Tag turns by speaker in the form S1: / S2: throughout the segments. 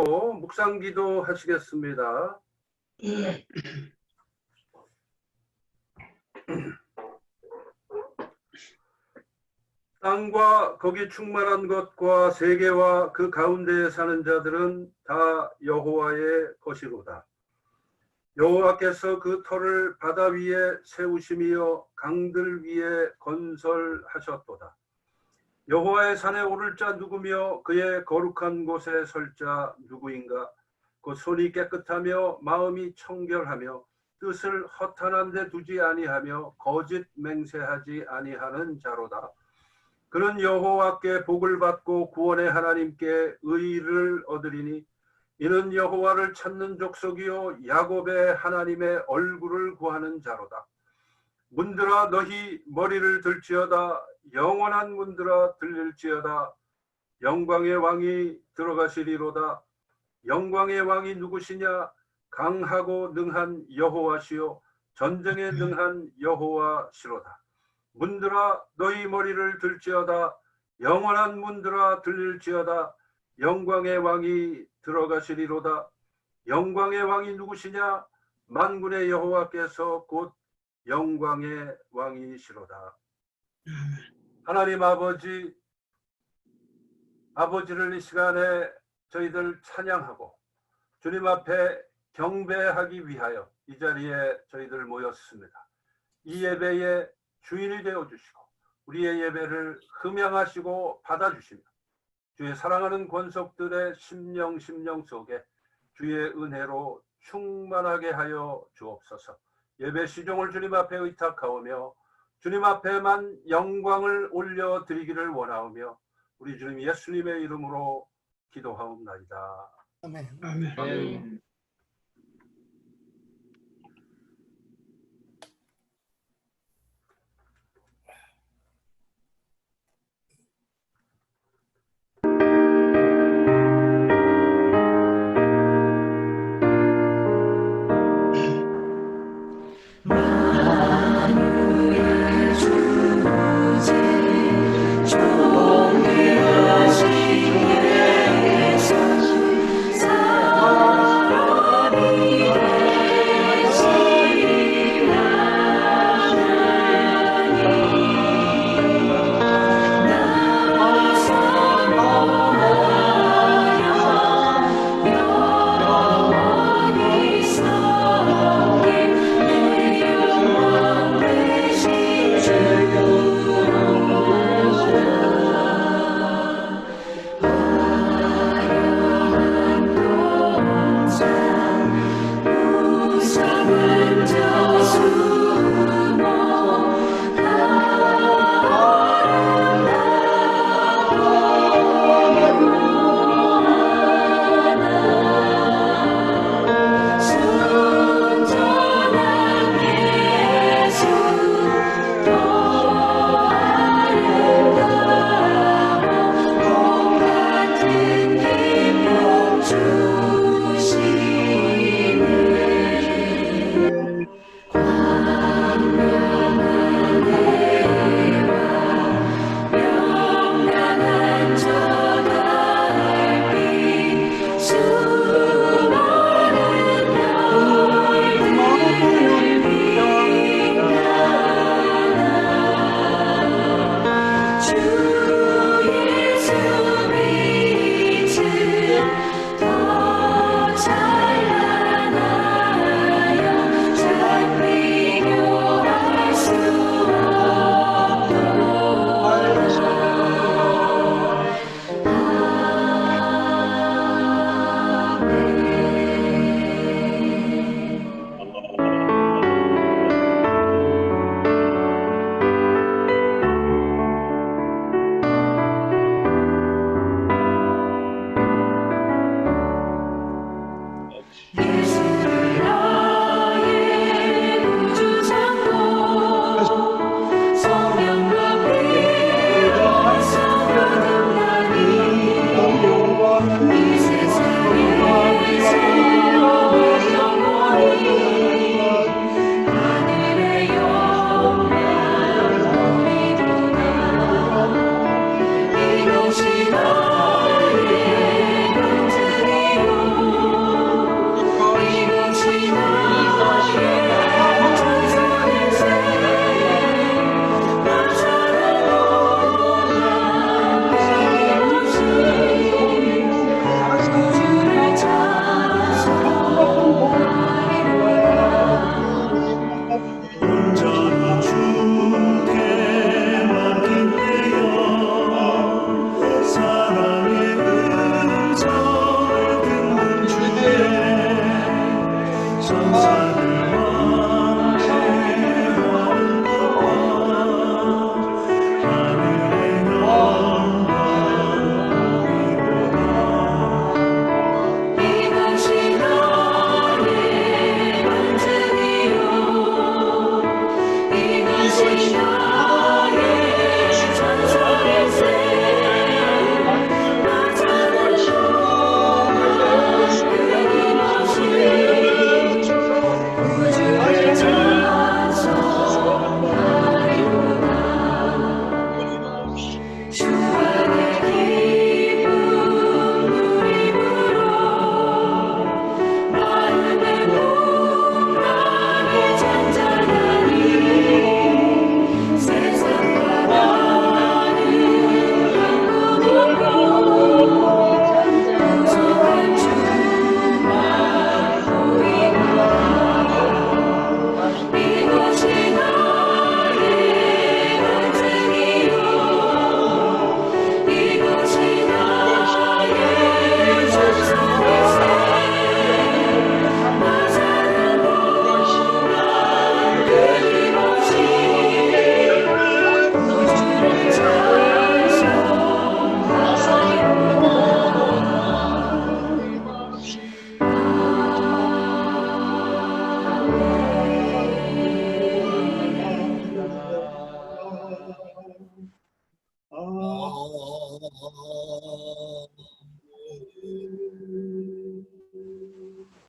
S1: 묵상기도 하시겠습니다. 땅과 거기 충만한 것과 세계와 그 가운데에 사는 자들은 다 여호와의 것이로다. 여호와께서 그 터를 바다 위에 세우심이여 강들 위에 건설하셨도다. 여호와의 산에 오를 자 누구며 그의 거룩한 곳에 설 자 누구인가? 그 손이 깨끗하며 마음이 청결하며 뜻을 허탄한 데 두지 아니하며 거짓 맹세하지 아니하는 자로다. 그는 여호와께 복을 받고 구원의 하나님께 의를 얻으리니 이는 여호와를 찾는 족속이요 야곱의 하나님의 얼굴을 구하는 자로다. 문들아 너희 머리를 들지어다. 영원한 문들아 들릴지어다. 영광의 왕이 들어가시리로다. 영광의 왕이 누구시냐? 강하고 능한 여호와시요 전쟁에 능한 여호와시로다. 문들아 너희 머리를 들지어다. 영원한 문들아 들릴지어다. 영광의 왕이 들어가시리로다. 영광의 왕이 누구시냐? 만군의 여호와께서 곧 영광의 왕이시로다. 하나님 아버지를 이 시간에 저희들 찬양하고 주님 앞에 경배하기 위하여 이 자리에 저희들 모였습니다. 이 예배의 주인이 되어주시고 우리의 예배를 흠양하시고 받아주시며 주의 사랑하는 권속들의 심령 속에 주의 은혜로 충만하게 하여 주옵소서. 예배 시종을 주님 앞에 의탁하오며 주님 앞에만 영광을 올려드리기를 원하오며 우리 주님 예수님의 이름으로 기도하옵나이다.
S2: 아멘.
S3: 아멘. 아멘.
S4: 존귀하신 예수 사랑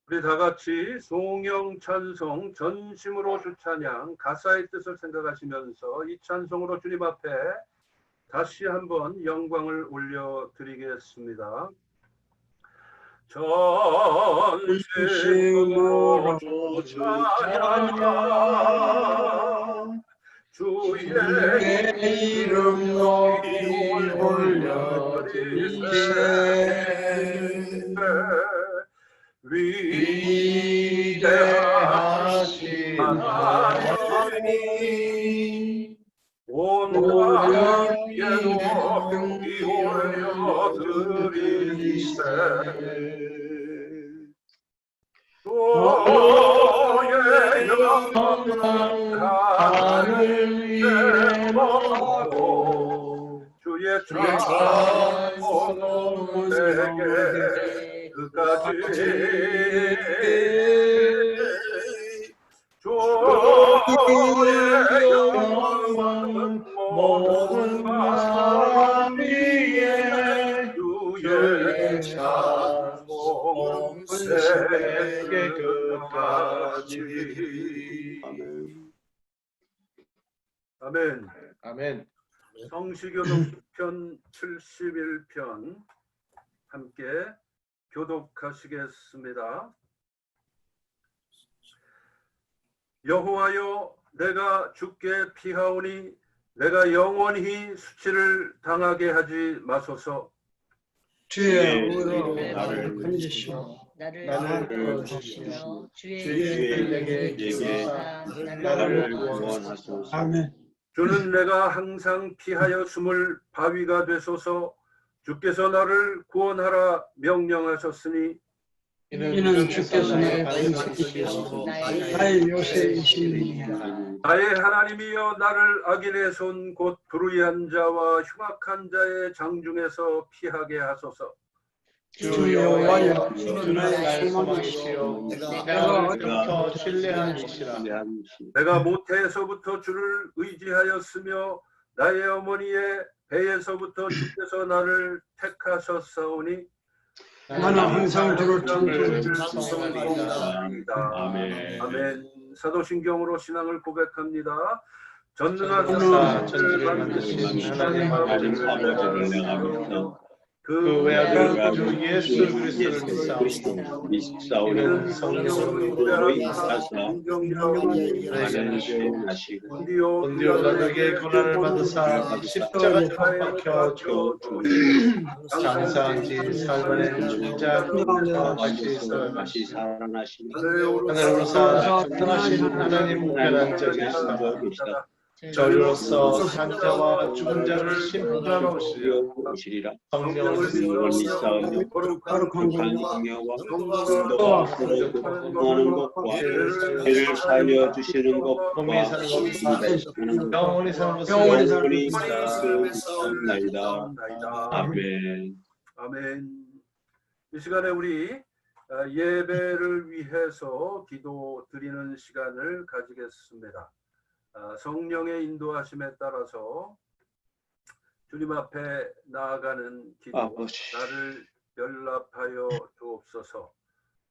S1: 우리 다 같이 송영 찬송 전심으로 주 찬양 가사의 뜻을 생각하시면서 이 찬송으로 주님 앞에 다시 한번 영광을 올려드리겠습니다. 전심으로 주 찬양 주의
S2: 이름 높이 올려드리세 위대하신 하나님 온갖 높이 올려드리세 주의 영광 하늘 위에 놓고 주의 찬송은 내게 그까지 주의 영광 모든 사람 위에 주의 찬송 세계 끝까지. 아멘. 아멘.
S1: 성시교독편 71편 함께 교독하시겠습니다. 여호와여, 내가 주께 피하오니 내가 영원히 수치를 당하게 하지 마소서.
S3: 주의 의로 나를 건지시오.
S4: 나를 도우시며 주의
S3: 주의
S4: 길에게
S3: 나를
S4: 구원하소서.
S3: 아멘.
S1: 주는 내가 항상 피하여 숨을 바위가 되소서. 주께서 나를 구원하라 명령하셨으니
S3: 이는 주께서 나의 방식이시오. 나의 요새이시니라.
S1: 나의 하나님이여, 나를 악인의 손 곧 불의한 자와 흉악한 자의 장중에서 피하게 하소서.
S3: 주 여호와여, 주는 나의 소망이시오. 내가 어디부터 신뢰한 이시라.
S1: 내가 모태에서부터 주를 의지하였으며 나의 어머니의 배에서부터 주께서 나를 택하셨사오니
S3: 나는 항상 주를
S1: 찬송합니다.
S2: 아멘.
S1: 아멘. 사도신경으로 신앙을 고백합니다. 전능한
S2: 전능하신 하나님 아버지를 내가 그 외아들 주 예수 그리스도를 믿사오니 이는 성령으로 인하사 본디오 빌라도에게 고난을 받으사 십자가에 못 박혀 죽었고 장사한 지 4년의 죽은 자 가운데서 다시 살아나시니 하늘로서 전능하신 하나님 우편한 자 계시다. 저리로서 산자와 죽은 자를 심판하러 오시리라. 성령을 믿사오며
S3: 거룩한
S2: 공경과 공동하는 것과 죄를 살려 주시는 것과 영원히 사는 것을 믿사옵나이다. 아멘.
S1: 아멘. 이 시간에 우리 예배를 위해서 기도 드리는 시간을 가지겠습니다. 성령의 인도하심에 따라서 주님 앞에 나아가는 기도, 나를 연락하여 주옵소서.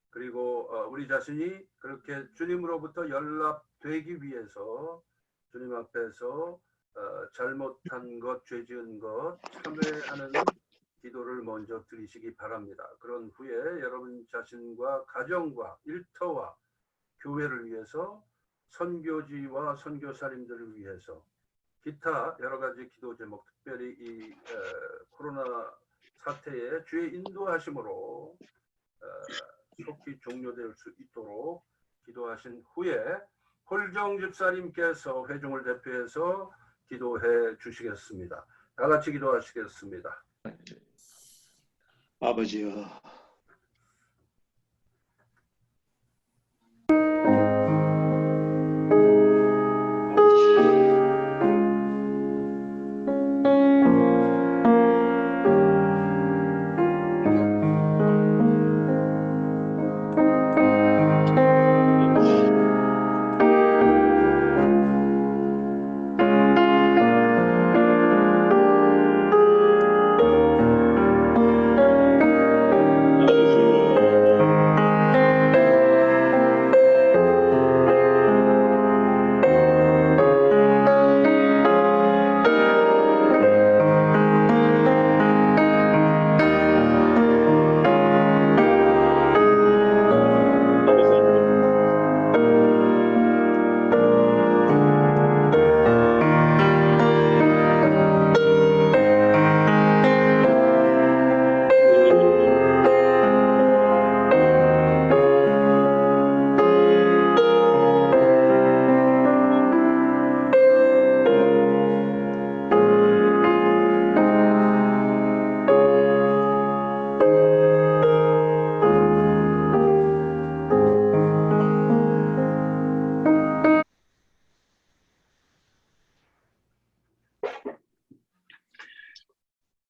S1: 그리고 우리 자신이 그렇게 주님으로부터 연락되기 위해서 주님 앞에서 잘못한 것, 죄 지은 것 참회하는 기도를 먼저 드리시기 바랍니다. 그런 후에 여러분 자신과 가정과 일터와 교회를 위해서, 선교지와 선교사님들을 위해서, 기타 여러 가지 기도 제목, 특별히 이 코로나 사태에 주의 인도하심으로 속히 종료될 수 있도록 기도하신 후에 홀정 집사님께서 회중을 대표해서 기도해 주시겠습니다. 다 같이 기도하시겠습니다.
S2: 아버지여,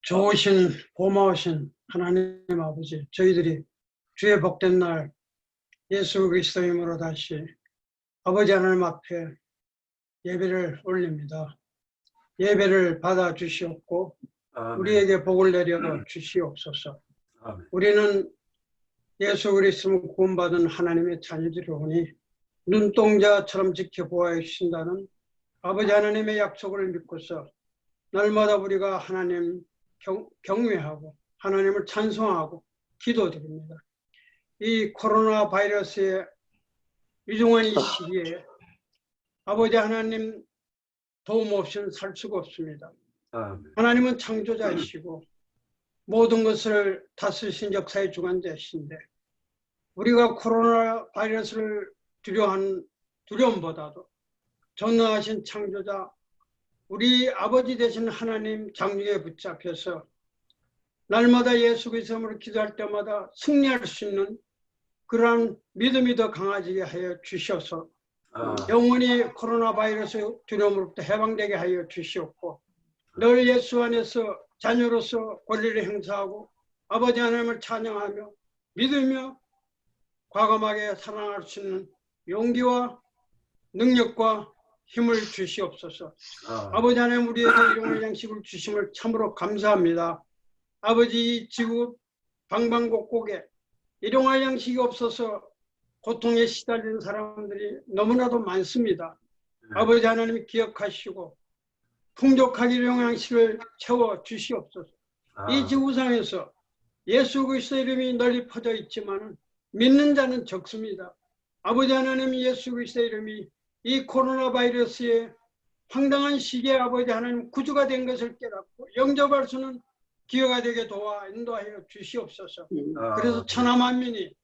S3: 좋으신 고마우신 하나님 아버지, 저희들이 주의 복된 날 예수 그리스도 이름으로 다시 아버지 하나님 앞에 예배를 올립니다. 예배를 받아 주시옵고
S1: 아멘.
S3: 우리에게 복을 내려 주시옵소서.
S1: 아멘.
S3: 우리는 예수 그리스도를 구원받은 하나님의 자녀들이오니 눈동자처럼 지켜보아 주신다는 아버지 하나님의 약속을 믿고서 날마다 우리가 하나님 경외하고 하나님을 찬송하고 기도드립니다. 이 코로나 바이러스의 위중한 이 시기에 아버지 하나님 도움 없이는 살 수가 없습니다.
S1: 아멘.
S3: 하나님은 창조자이시고 모든 것을 다스리신 역사의 주관자이신데 우리가 코로나 바이러스를 두려워하는 두려움보다도 전능하신 창조자 우리 아버지 되신 하나님 장중에 붙잡혀서 날마다 예수 그리스도로 기도할 때마다 승리할 수 있는 그러한 믿음이 더 강해지게 하여 주셔서 영원히 코로나 바이러스 두려움으로부터 해방되게 하여 주시옵고 늘 예수 안에서 자녀로서 권리를 행사하고 아버지 하나님을 찬양하며 믿으며 과감하게 살아갈 수 있는 용기와 능력과 힘을 주시옵소서. 아버지 하나님 우리에게 일용할 양식을 주심을 참으로 감사합니다. 아버지 이 지구 방방곡곡에 일용할 양식이 없어서 고통에 시달리는 사람들이 너무나도 많습니다. 아버지 하나님 기억하시고 풍족하게 일용할 양식을 채워 주시옵소서. 이 지구상에서 예수 그리스도 이름이 널리 퍼져 있지만 믿는 자는 적습니다. 아버지 하나님 예수 그리스도 이름이 이 코로나 바이러스의 황당한 시기에 아버지 하나님 구주가 된 것을 깨닫고 영접할 수는 기회가 되게 도와 인도하여 주시옵소서. 그래서 천하 만민이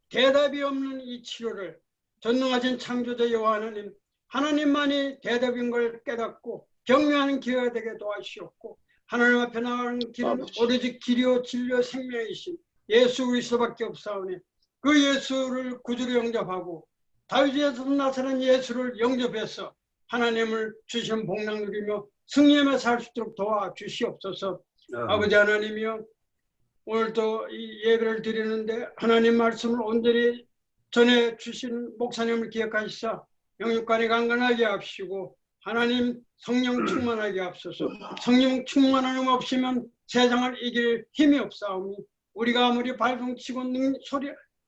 S3: 대답이 없는 이 치료를 전능하신 창조자 여호와 하나님 하나님만이 대답인 걸 깨닫고 경외하는 기회가 되게 도와주시옵고 하나님 앞에 나가는 길은 오로지 길이요 진리요 생명이신 예수 그리스도밖에 없사오니 그 예수를 구주로 영접하고 다윗에서 나타난 예수를 영접해서 하나님을 주신 복락 누리며 승리하며 살 수 있도록 도와주시옵소서. 아버지 하나님이여 오늘도 이 예배를 드리는데 하나님 말씀을 온전히 전해 주신 목사님을 기억하시사 영육간에 강건하게 합시고 하나님 성령 충만하게 합소서. 성령 충만함 없이면 세상을 이길 힘이 없사오니 우리가 아무리 발동치고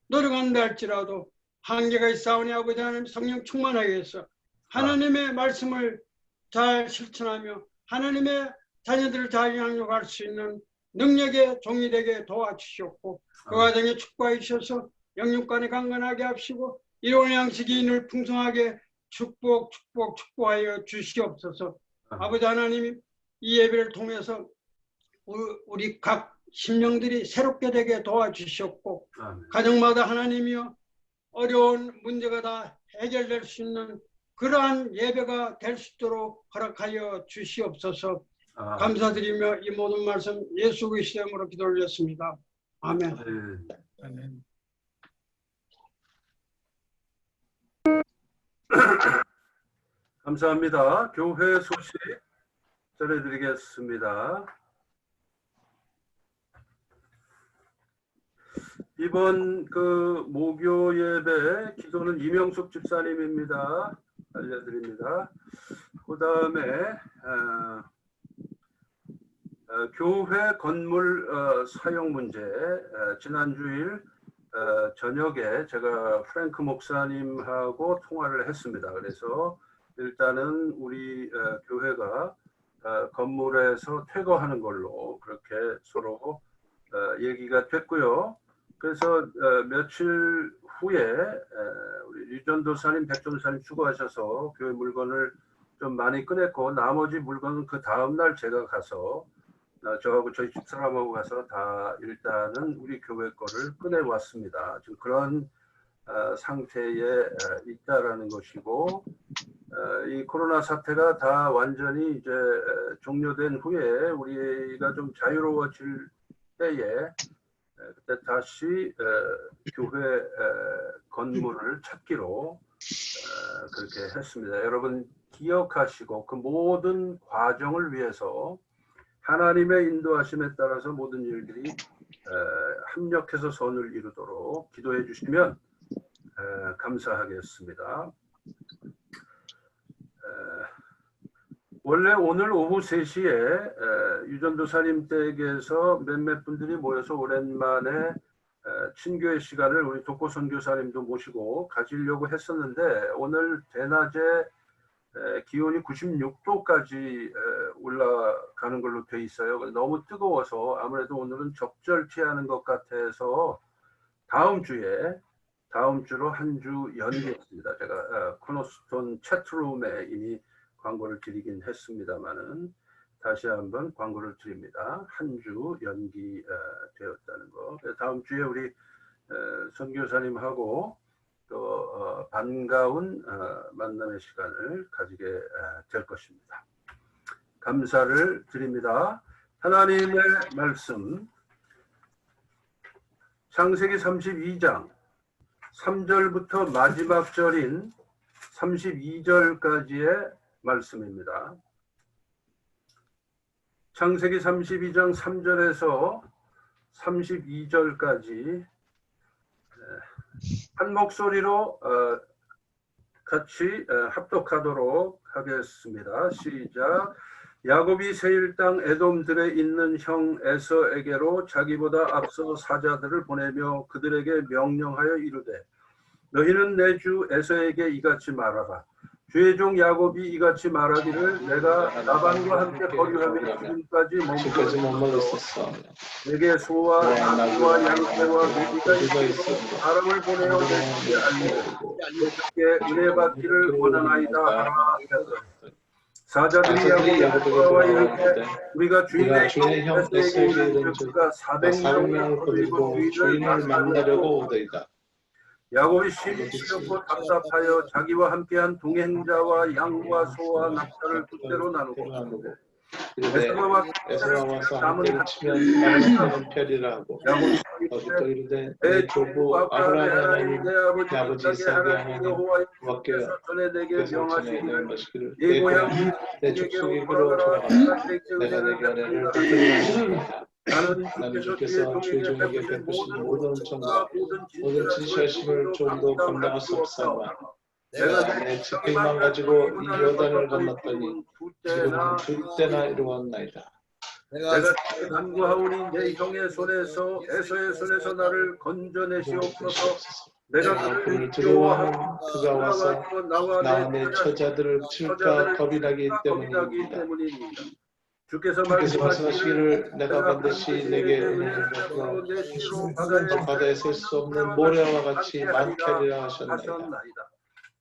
S3: 노력한다 할지라도 한계가 있사오니 아버지 하나님 성령 충만하게 해서 하나님의 말씀을 잘 실천하며 하나님의 자녀들을 잘 양육할 수 있는 능력의 종이 되게 도와주시옵고 그 과정에 축복해 주셔서 영육간에 강건하게 합시고 일용할 양식이 늘 풍성하게 축복하여 주시옵소서. 아버지 하나님 이 예배를 통해서 우리 각 심령들이 새롭게 되게 도와주시옵고 가정마다 하나님이여 어려운 문제가 다 해결될 수 있는 그러한 예배가 될 수 있도록 허락하여 주시옵소서. 감사드리며 이 모든 말씀 예수 그리스도의 이름으로 기도 올렸습니다. 아멘.
S1: 아멘. 감사합니다. 교회 소식 전해드리겠습니다. 이번 목요 예배 기도는 이명숙 집사님입니다. 알려드립니다. 그 다음에 교회 건물 사용 문제 지난주일 저녁에 제가 프랭크 목사님하고 통화를 했습니다. 그래서 일단은 우리 교회가 건물에서 퇴거하는 걸로 그렇게 서로 얘기가 됐고요. 그래서 며칠 후에 우리 유전도사님, 백전도사님 수고하셔서 교회 물건을 좀 많이 꺼냈고 나머지 물건은 그 다음날 제가 가서 저하고 저희 집사람하고 가서 다 일단은 우리 교회 거를 꺼내왔습니다. 지금 그런 상태에 있다라는 것이고 이 코로나 사태가 다 완전히 이제 종료된 후에 우리가 좀 자유로워질 때에 그때 다시 교회 건물을 찾기로 그렇게 했습니다. 여러분 기억하시고 그 모든 과정을 위해서 하나님의 인도하심에 따라서 모든 일들이 합력해서 선을 이루도록 기도해 주시면 감사하겠습니다. 원래 오늘 오후 3시에 유전도사님 댁에서 몇몇 분들이 모여서 오랜만에 친교의 시간을 우리 독고 선교사님도 모시고 가지려고 했었는데 오늘 대낮에 기온이 96도까지 올라가는 걸로 돼 있어요. 너무 뜨거워서 아무래도 오늘은 적절치 않은 것 같아서 다음 주로 한 주 연기했습니다. 제가 코너스톤 채트룸에 이미 광고를 드리긴 했습니다만은 다시 한번 광고를 드립니다. 한 주 연기되었다는 거. 다음 주에 우리 선교사님하고 또 반가운 만남의 시간을 가지게 될 것입니다. 감사를 드립니다. 하나님의 말씀 창세기 32장 3절부터 마지막 절인 32절까지의 말씀입니다. 창세기 32장 3절에서 32절까지 한 목소리로 같이 합독하도록 하겠습니다. 시작. 야곱이 세일 땅 에돔들에 있는 형 에서에게로 자기보다 앞서 사자들을 보내며 그들에게 명령하여 이르되 너희는 내 주 에서에게 이같이 말하라. 주의 종 야곱이 이같이 말하기를 내가 라반과 함께 거류하며 지금까지 머물렀었어. 내게 소와 나귀와 양떼와 메기가 있어 사람을 보내어 내 집에 알리되 내게 은혜 받기를 원하나이다 하라 하였더니 사자들이 야곱과 이르되 우리가 주인의 형 에서에게 이른 그가 400명을 거느리고 주인을 만나려고 오더이다. 야곱이 심히 싫었고 답답하여 자기와 함께한 동행자와 양과 소와 낙타를 두 대로 나누고 에서가 와서 함께 치면 나는 편이라 하고 야곱이 또 이르되 내 조부 아브라함의 하나님 내 아버지 이삭의 하나님 여호와께서 전에 내게 명하시기를 내 고향 내 축복에게로 돌아가라. 내가 내게 은혜를 베풀리라. 나는 주께서 주의 종에게 베푸신 모든 은총과 모든 진실하심을 좀더 감당할 수 없사오나 내가 내 지팡이만 가지고 이 요단을 건넜더니 지금은 두 때나 이루었나이다. 내가 간구하오니 내 형의 손에서 에서의 손에서 나를 건져내시옵소서. 내가 그를 두려워하는 그가 와서 나와 내 처자들을 칠까 겁이 나기 때문입니다. 주께서 말씀하시기를 내가 반드시 내게 은혜를 베풀어 바다에 셀 수 없는 모래와 같이 많게 하리라 하셨나이다.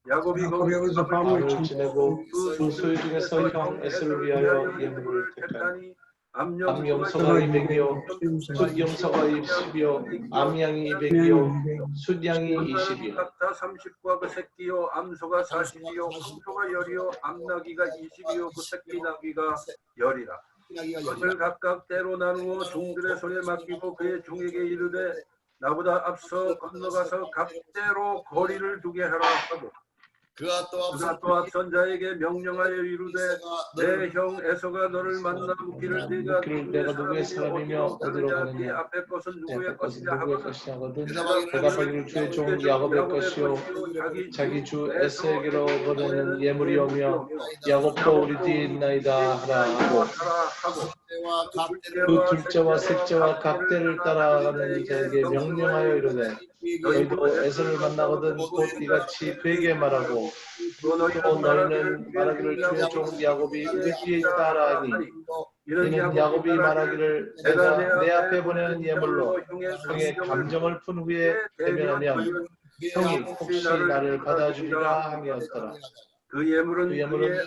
S1: 야곱이 거기서 밤을 지내고 그 소유 중에서 형 에서를 위하여 예물을 택하니 암염소가 200이요 숫염소가 20이요 암양이 200이요 숫양이 20이요 각자 30과 그 새끼요 암소가 40이요 암소가 10이요 암나귀가 20이요 그 새끼 나귀가 10이라. 그것을 각각 때로 나누어 종들의 손에 맡기고 그의 종에게 이르되 나보다 앞서 건너가서 각대로 거리를 두게 하라 하고 그가 또 앞선 자에게 명령하여 이르되 내 형 에서가 너를 만나 묻기를 내가 누구의 사람이며 어디로 가느냐 앞에 것은 누구의 것이냐 하거든 대답하기를 주의 종 야곱의 것이요 자기 주 에서에게로 보내는 예물이오며 야곱도 우리 뒤에 있나이다 하라 하고 그 둘째와 셋째와 각대를 따라가는 자에게 명령하여 이르되 너희도 에서를 만나거든 곧 이같이 그에게 말하고 또 너희는 말하기를 주의 종 야곱이 우리 뒤에 있다 하니 이는 야곱이 말하기를 내가 내 앞에 보내는 예물로 형의 감정을 푼 후에 대면하면 형이 혹시 나를 받아주리라 함이었더라. 그 예물은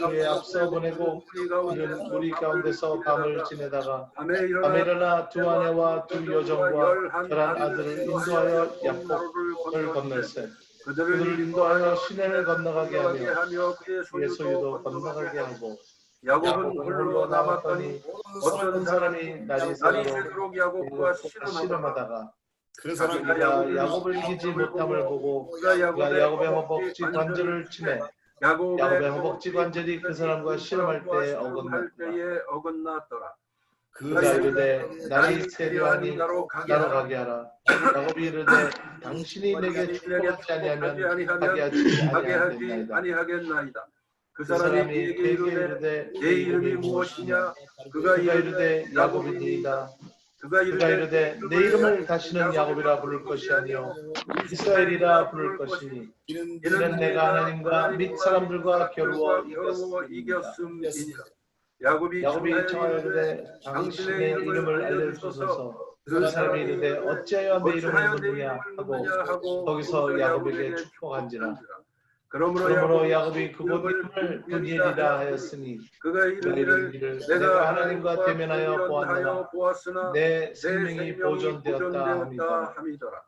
S1: 그에 앞서 보내고 그는 우리 가운데서 밤을 지내다가 밤에 일어나 두 아내와 두 여종과 11아들을 인도하여 약복을 건널세 그들을 인도하여 시내를 건너가게 하며 그의 소유도 건너가게 하고 야곱은 홀로 남았더니 어떤 사람이 날이 새도록 야곱과 씨름하다가 그 사람이 야곱을 이기지 못함을 보고 그가 야곱의 허벅지 관절을 치매 야곱의 허벅지 관절이 그 사람과 씨름할 때에 어긋났더라.
S4: 그가 이르되 날이 세려하니 나로 가게 하라. 야곱이 이르되 당신이 내게 축복하지 아니하면 가게 하지
S1: 아니하겠나이다. 그
S4: 그
S1: 사람이
S4: 사람이
S1: 그에게
S4: 그에게
S1: 이르되
S4: 이르되
S1: 내 이름이 무엇이냐? 그가
S4: 그가 이르되 야곱이니이다.
S1: 그가
S4: 그가 이르되 내 이름을 다시는 야곱이라 부를 것이 아니요 이스라엘이라 부를 것이니 이는 내가 하나님과 및 사람들과 겨루어 이겼음이니라.
S1: 야곱이
S4: 야곱이 청하여되 당신의 이름을 알려주소서. 그 사람이 이르되 어찌하여 내 이름을 묻느냐 하고 거기서 야곱에게 축복한지라. 그러므로 야곱이 그곳 이름을 브니엘이라 하였으니 그가 이르기를 내가 하나님과 대면하여 보았으나 내 생명이 보존되었다 함이더라.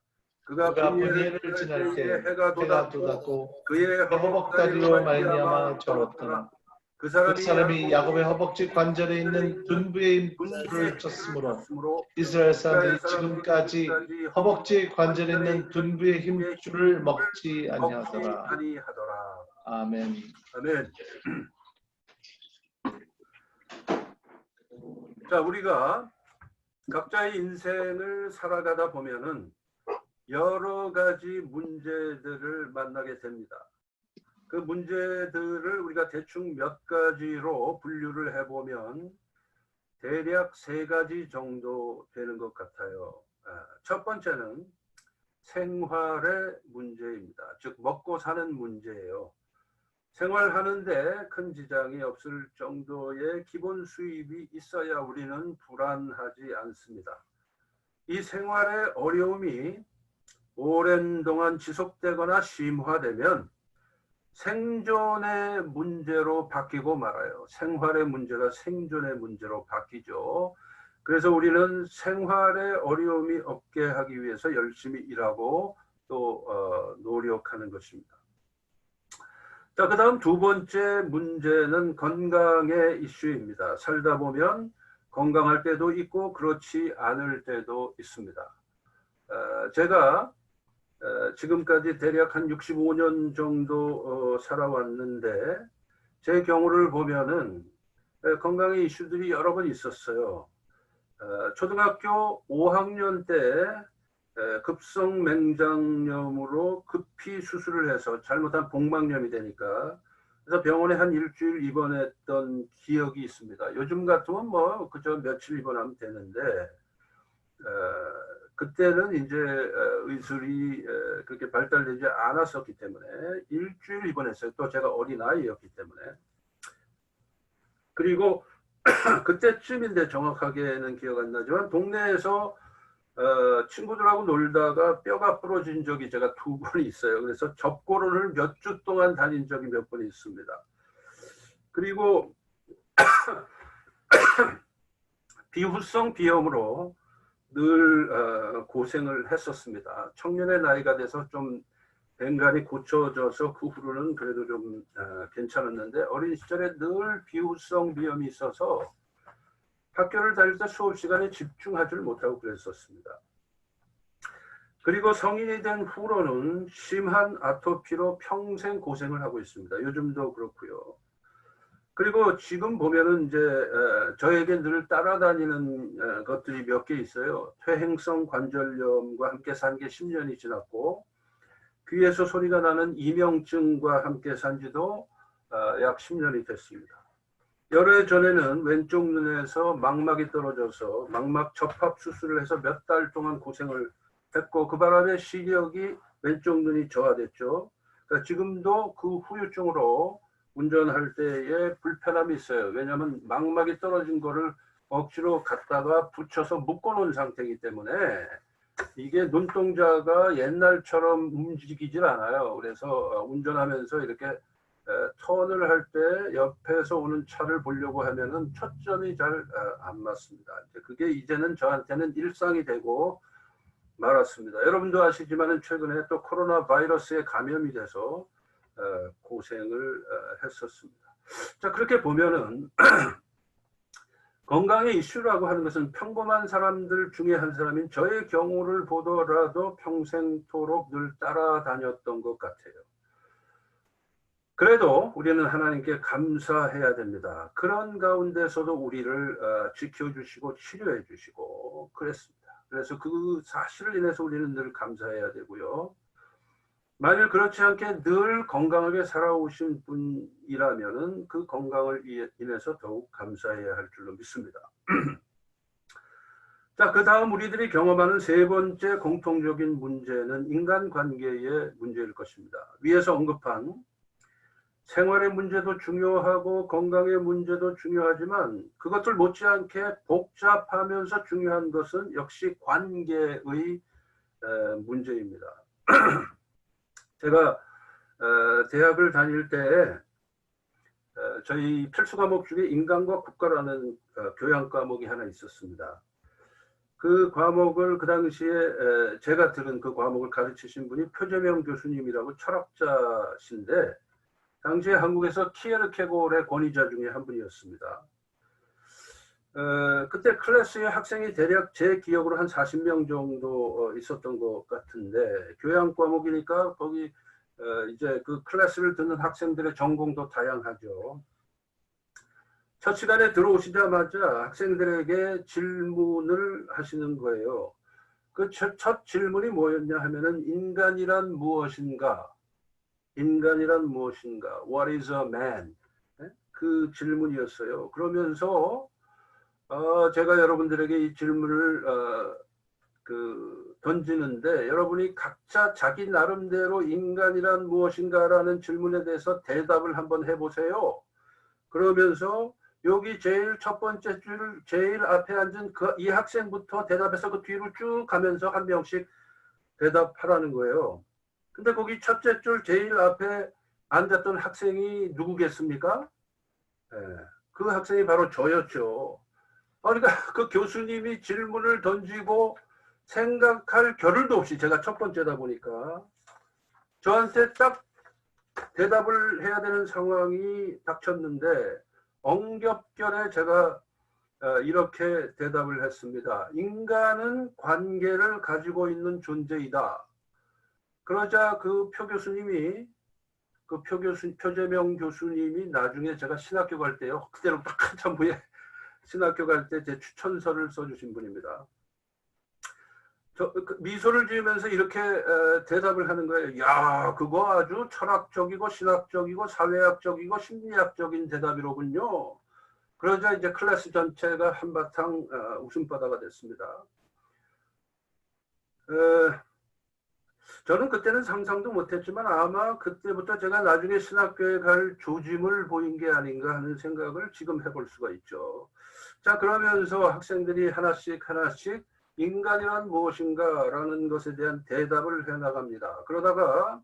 S4: 그가 브니엘을 지날 때 해가 돋았고 그의 허벅다리로 말미암아 절었더라. 그 사람이 야곱의 허벅지 관절에 있는 둔부의 힘줄을 쳤으므로 이스라엘 사람들이 지금까지 허벅지 관절에 있는 둔부의 힘줄을 먹지 아니하더라. 아멘.
S1: 아멘. 자, 우리가 각자의 인생을 살아가다 보면은 여러 가지 문제들을 만나게 됩니다. 그 문제들을 우리가 대충 몇 가지로 분류를 해보면 대략 3가지 정도 되는 것 같아요. 첫 번째는 생활의 문제입니다. 즉 먹고 사는 문제예요. 생활하는데 큰 지장이 없을 정도의 기본 수입이 있어야 우리는 불안하지 않습니다. 이 생활의 어려움이 오랜 동안 지속되거나 심화되면 생존의 문제로 바뀌고 말아요. 생활의 문제가 생존의 문제로 바뀌죠. 그래서 우리는 생활의 어려움이 없게 하기 위해서 열심히 일하고 또 노력하는 것입니다. 자, 그 다음 2번째 문제는 건강의 이슈입니다. 살다 보면 건강할 때도 있고 그렇지 않을 때도 있습니다. 제가 지금까지 대략 한 65년 정도 살아왔는데 제 경우를 보면은 건강의 이슈들이 여러 번 있었어요. 초등학교 5학년 때 급성 맹장염으로 급히 수술을 해서 잘못한 복막염이 되니까 그래서 병원에 한 일주일 입원했던 기억이 있습니다. 요즘 같으면 뭐 그저 며칠 입원하면 되는데 그때는 이제 의술이 그렇게 발달되지 않았었기 때문에 일주일 입원했어요. 또 제가 어린아이였기 때문에. 그리고 그때쯤인데 정확하게는 기억 안 나지만 동네에서 친구들하고 놀다가 뼈가 부러진 적이 제가 2번 있어요. 그래서 접고론을 몇 주 동안 다닌 적이 몇 번 있습니다. 그리고 비후성 비염으로 늘 고생을 했었습니다. 청년의 나이가 돼서 좀 뱅간이 고쳐져서 그 후로는 그래도 좀 괜찮았는데 어린 시절에 늘 비후성 비염이 있어서 학교를 다닐 때 수업 시간에 집중하지를 못하고 그랬었습니다. 그리고 성인이 된 후로는 심한 아토피로 평생 고생을 하고 있습니다. 요즘도 그렇고요. 그리고 지금 보면은 이제 저에게 늘 따라다니는 것들이 몇 개 있어요. 퇴행성 관절염과 함께 산 게 10년이 지났고 귀에서 소리가 나는 이명증과 함께 산 지도 약 10년이 됐습니다. 열흘 전에는 왼쪽 눈에서 망막이 떨어져서 망막 접합 수술을 해서 몇 달 동안 고생을 했고 그 바람에 시력이 왼쪽 눈이 저하됐죠. 그러니까 지금도 그 후유증으로 운전할 때에 불편함이 있어요. 왜냐하면 망막이 떨어진 거를 억지로 갖다가 붙여서 묶어놓은 상태이기 때문에 이게 눈동자가 옛날처럼 움직이질 않아요. 그래서 운전하면서 이렇게 턴을 할 때 옆에서 오는 차를 보려고 하면은 초점이 잘 안 맞습니다. 그게 이제는 저한테는 일상이 되고 말았습니다. 여러분도 아시지만은 최근에 또 코로나 바이러스에 감염이 돼서 고생을 했었습니다. 자, 그렇게 보면은 건강의 이슈라고 하는 것은 평범한 사람들 중에 한 사람인 저의 경우를 보더라도 평생토록 늘 따라다녔던 것 같아요. 그래도 우리는 하나님께 감사해야 됩니다. 그런 가운데서도 우리를 지켜주시고 치료해 주시고 그랬습니다. 그래서 그 사실을 인해서 우리는 늘 감사해야 되고요. 만일 그렇지 않게 늘 건강하게 살아오신 분이라면 그 건강을 인해서 더욱 감사해야 할 줄로 믿습니다. 자, 그 다음 우리들이 경험하는 세 번째 공통적인 문제는 인간관계의 문제일 것입니다. 위에서 언급한 생활의 문제도 중요하고 건강의 문제도 중요하지만 그것들 못지않게 복잡하면서 중요한 것은 역시 관계의 문제입니다. 제가 대학을 다닐 때 저희 필수 과목 중에 인간과 국가라는 교양 과목이 하나 있었습니다. 그 과목을 그 당시에 제가 들은 그 과목을 가르치신 분이 표재명 교수님이라고 철학자신데 당시에 한국에서 키에르케고르의 권위자 중에 한 분이었습니다. 그때 클래스에 학생이 대략 제 기억으로 한 40명 정도 있었던 것 같은데 교양 과목이니까 거기 이제 그 클래스를 듣는 학생들의 전공도 다양하죠. 첫 시간에 들어오시자마자 학생들에게 질문을 하시는 거예요. 그 첫 질문이 뭐였냐 하면은 인간이란 무엇인가? 인간이란 무엇인가? What is a man? 그 질문이었어요. 그러면서 제가 여러분들에게 이 질문을 던지는데 여러분이 각자 자기 나름대로 인간이란 무엇인가라는 질문에 대해서 대답을 한번 해보세요. 그러면서 여기 제일 첫 번째 줄 제일 앞에 앉은 이 학생부터 대답해서 그 뒤로 쭉 가면서 한 명씩 대답하라는 거예요. 근데 거기 첫째 줄 제일 앞에 앉았던 학생이 누구겠습니까? 그 학생이 바로 저였죠. 그러니까 그 교수님이 질문을 던지고 생각할 겨를도 없이 제가 첫 번째다 보니까 저한테 딱 대답을 해야 되는 상황이 닥쳤는데 엉겹결에 제가 이렇게 대답을 했습니다. 인간은 관계를 가지고 있는 존재이다. 그러자 그 표재명 교수님이 나중에 제가 신학교 갈 때요. 그때로 딱 한참 후에 신학교 갈 때 제 추천서를 써주신 분입니다. 미소를 지으면서 이렇게 대답을 하는 거예요. 야, 그거 아주 철학적이고 신학적이고 사회학적이고 심리학적인 대답이로군요. 그러자 이제 클래스 전체가 한바탕 웃음바다가 됐습니다. 저는 그때는 상상도 못했지만 아마 그때부터 제가 나중에 신학교에 갈 조짐을 보인 게 아닌가 하는 생각을 지금 해볼 수가 있죠. 자, 그러면서 학생들이 하나씩 인간이란 무엇인가 라는 것에 대한 대답을 해나갑니다. 그러다가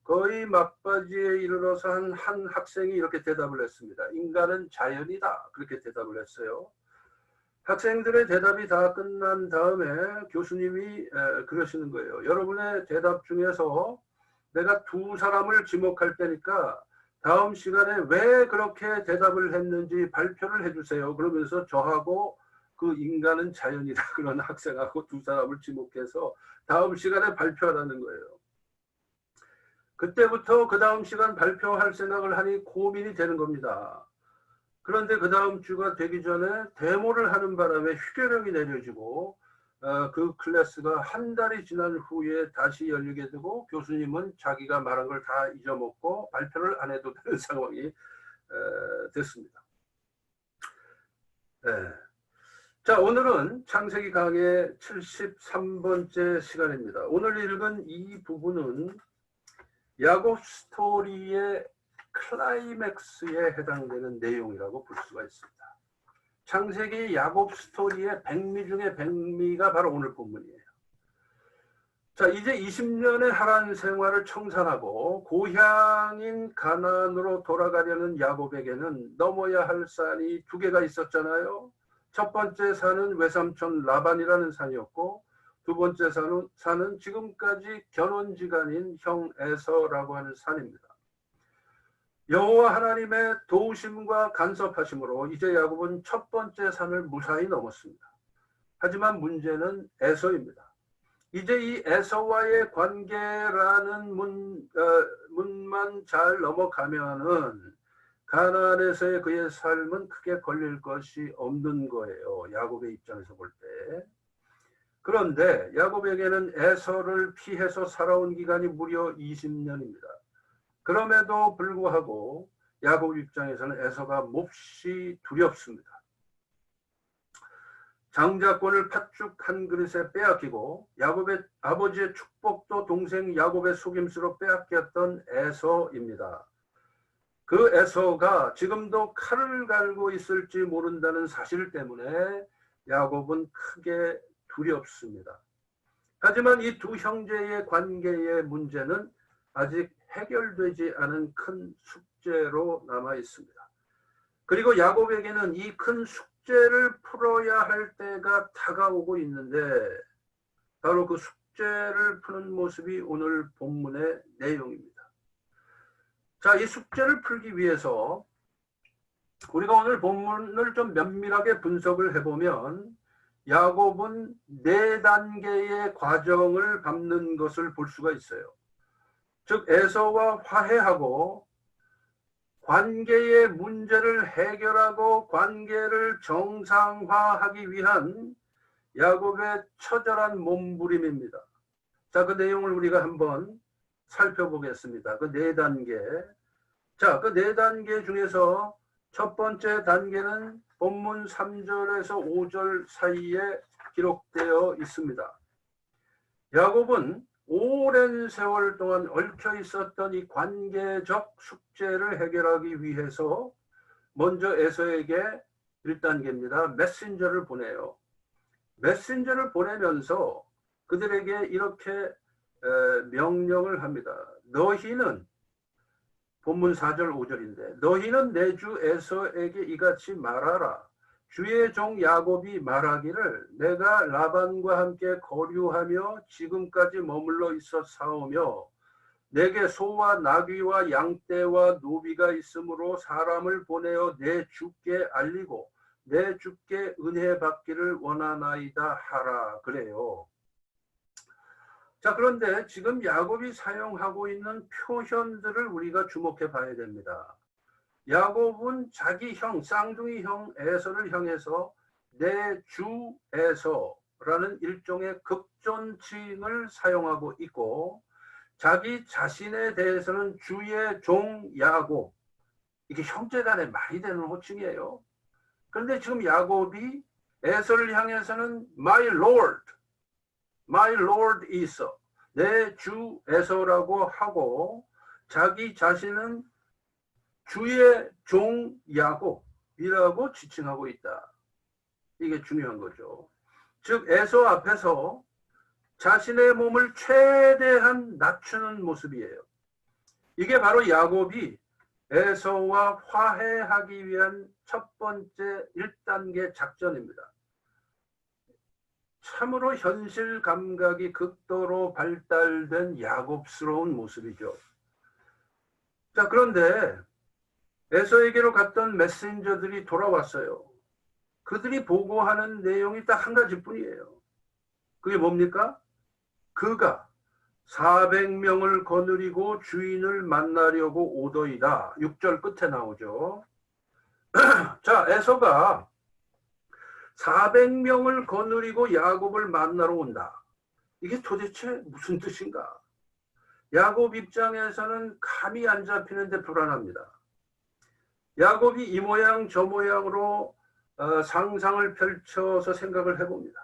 S1: 거의 막바지에 이르러서 한 학생이 이렇게 대답을 했습니다. 인간은 자연이다. 그렇게 대답을 했어요. 학생들의 대답이 다 끝난 다음에 교수님이 그러시는 거예요. 여러분의 대답 중에서 내가 두 사람을 지목할 테니까 다음 시간에 왜 그렇게 대답을 했는지 발표를 해주세요. 그러면서 저하고 그 인간은 자연이다 그런 학생하고 두 사람을 지목해서 다음 시간에 발표하라는 거예요. 그때부터 그 다음 시간 발표할 생각을 하니 고민이 되는 겁니다. 그런데 그 다음 주가 되기 전에 데모를 하는 바람에 휴교령이 내려지고 그 클래스가 한 달이 지난 후에 다시 열리게 되고 교수님은 자기가 말한 걸 다 잊어먹고 발표를 안 해도 되는 상황이 됐습니다. 자, 오늘은 창세기 강의 73번째 시간입니다. 오늘 읽은 이 부분은 야곱 스토리의 클라이맥스에 해당되는 내용이라고 볼 수가 있습니다. 창세기 야곱 스토리의 백미 중에 백미가 바로 오늘 본문이에요. 자, 이제 20년의 하란 생활을 청산하고 고향인 가나안으로 돌아가려는 야곱에게는 넘어야 할 산이 두 개가 있었잖아요. 첫 번째 산은 외삼촌 라반이라는 산이었고 두 번째 산은 지금까지 견원지간인 형 에서라고 하는 산입니다. 여호와 하나님의 도우심과 간섭하심으로 이제 야곱은 첫 번째 산을 무사히 넘었습니다. 하지만 문제는 에서입니다. 이제 이 에서와의 관계라는 요단만 잘 넘어가면은 가나안에서의 그의 삶은 크게 걸릴 것이 없는 거예요. 야곱의 입장에서 볼 때. 그런데 야곱에게는 에서를 피해서 살아온 기간이 무려 20년입니다. 그럼에도 불구하고 야곱 입장에서는 에서가 몹시 두렵습니다. 장자권을 팥죽 한 그릇에 빼앗기고 야곱의 아버지의 축복도 동생 야곱의 속임수로 빼앗겼던 에서입니다. 그 에서가 지금도 칼을 갈고 있을지 모른다는 사실 때문에 야곱은 크게 두렵습니다. 하지만 이 두 형제의 관계의 문제는 아직 해결되지 않은 큰 숙제로 남아 있습니다. 그리고 야곱에게는 이 큰 숙제를 풀어야 할 때가 다가오고 있는데 바로 그 숙제를 푸는 모습이 오늘 본문의 내용입니다. 자, 이 숙제를 풀기 위해서 우리가 오늘 본문을 좀 면밀하게 분석을 해보면 야곱은 4단계의 과정을 밟는 것을 볼 수가 있어요. 즉 에서와 화해하고 관계의 문제를 해결하고 관계를 정상화하기 위한 야곱의 처절한 몸부림입니다. 자, 그 내용을 우리가 한번 살펴보겠습니다. 그 4단계. 자, 그 4단계 중에서 첫 번째 단계는 본문 3절에서 5절 사이에 기록되어 있습니다. 야곱은 오랜 세월 동안 얽혀 있었던 이 관계적 숙제를 해결하기 위해서 먼저 에서에게 1단계입니다. 메신저를 보내요. 메신저를 보내면서 그들에게 이렇게 명령을 합니다. 너희는 본문 4절 5절인데 너희는 내 주 에서에게 이같이 말하라. 주의 종 야곱이 말하기를 내가 라반과 함께 거류하며 지금까지 머물러 있어 사오며 내게 소와 나귀와 양떼와 노비가 있으므로 사람을 보내어 내 주께 알리고 내 주께 은혜 받기를 원하나이다 하라. 그래요. 자, 그런데 지금 야곱이 사용하고 있는 표현들을 우리가 주목해 봐야 됩니다. 야곱은 자기 형, 쌍둥이 형 에서를 향해서 내 주 에서라는 일종의 극존칭을 사용하고 있고 자기 자신에 대해서는 주의 종 야곱, 이게 형제간에 말이 되는 호칭이에요. 그런데 지금 야곱이 에서를 향해서는 my lord 이서, 내 주 에서라고 하고 자기 자신은 주의 종 야곱이라고 지칭하고 있다. 이게 중요한 거죠. 즉 에서 앞에서 자신의 몸을 최대한 낮추는 모습이에요. 이게 바로 야곱이 에서와 화해하기 위한 첫 번째 1단계 작전입니다. 참으로 현실 감각이 극도로 발달된 야곱스러운 모습이죠. 자, 그런데 에서에게로 갔던 메신저들이 돌아왔어요. 그들이 보고하는 내용이 딱 한 가지뿐이에요. 그게 뭡니까? 그가 400명을 거느리고 주인을 만나려고 오더이다. 6절 끝에 나오죠. 자, 에서가 400명을 거느리고 야곱을 만나러 온다. 이게 도대체 무슨 뜻인가? 야곱 입장에서는 감이 안 잡히는데 불안합니다. 야곱이 이 모양 저 모양으로 상상을 펼쳐서 생각을 해봅니다.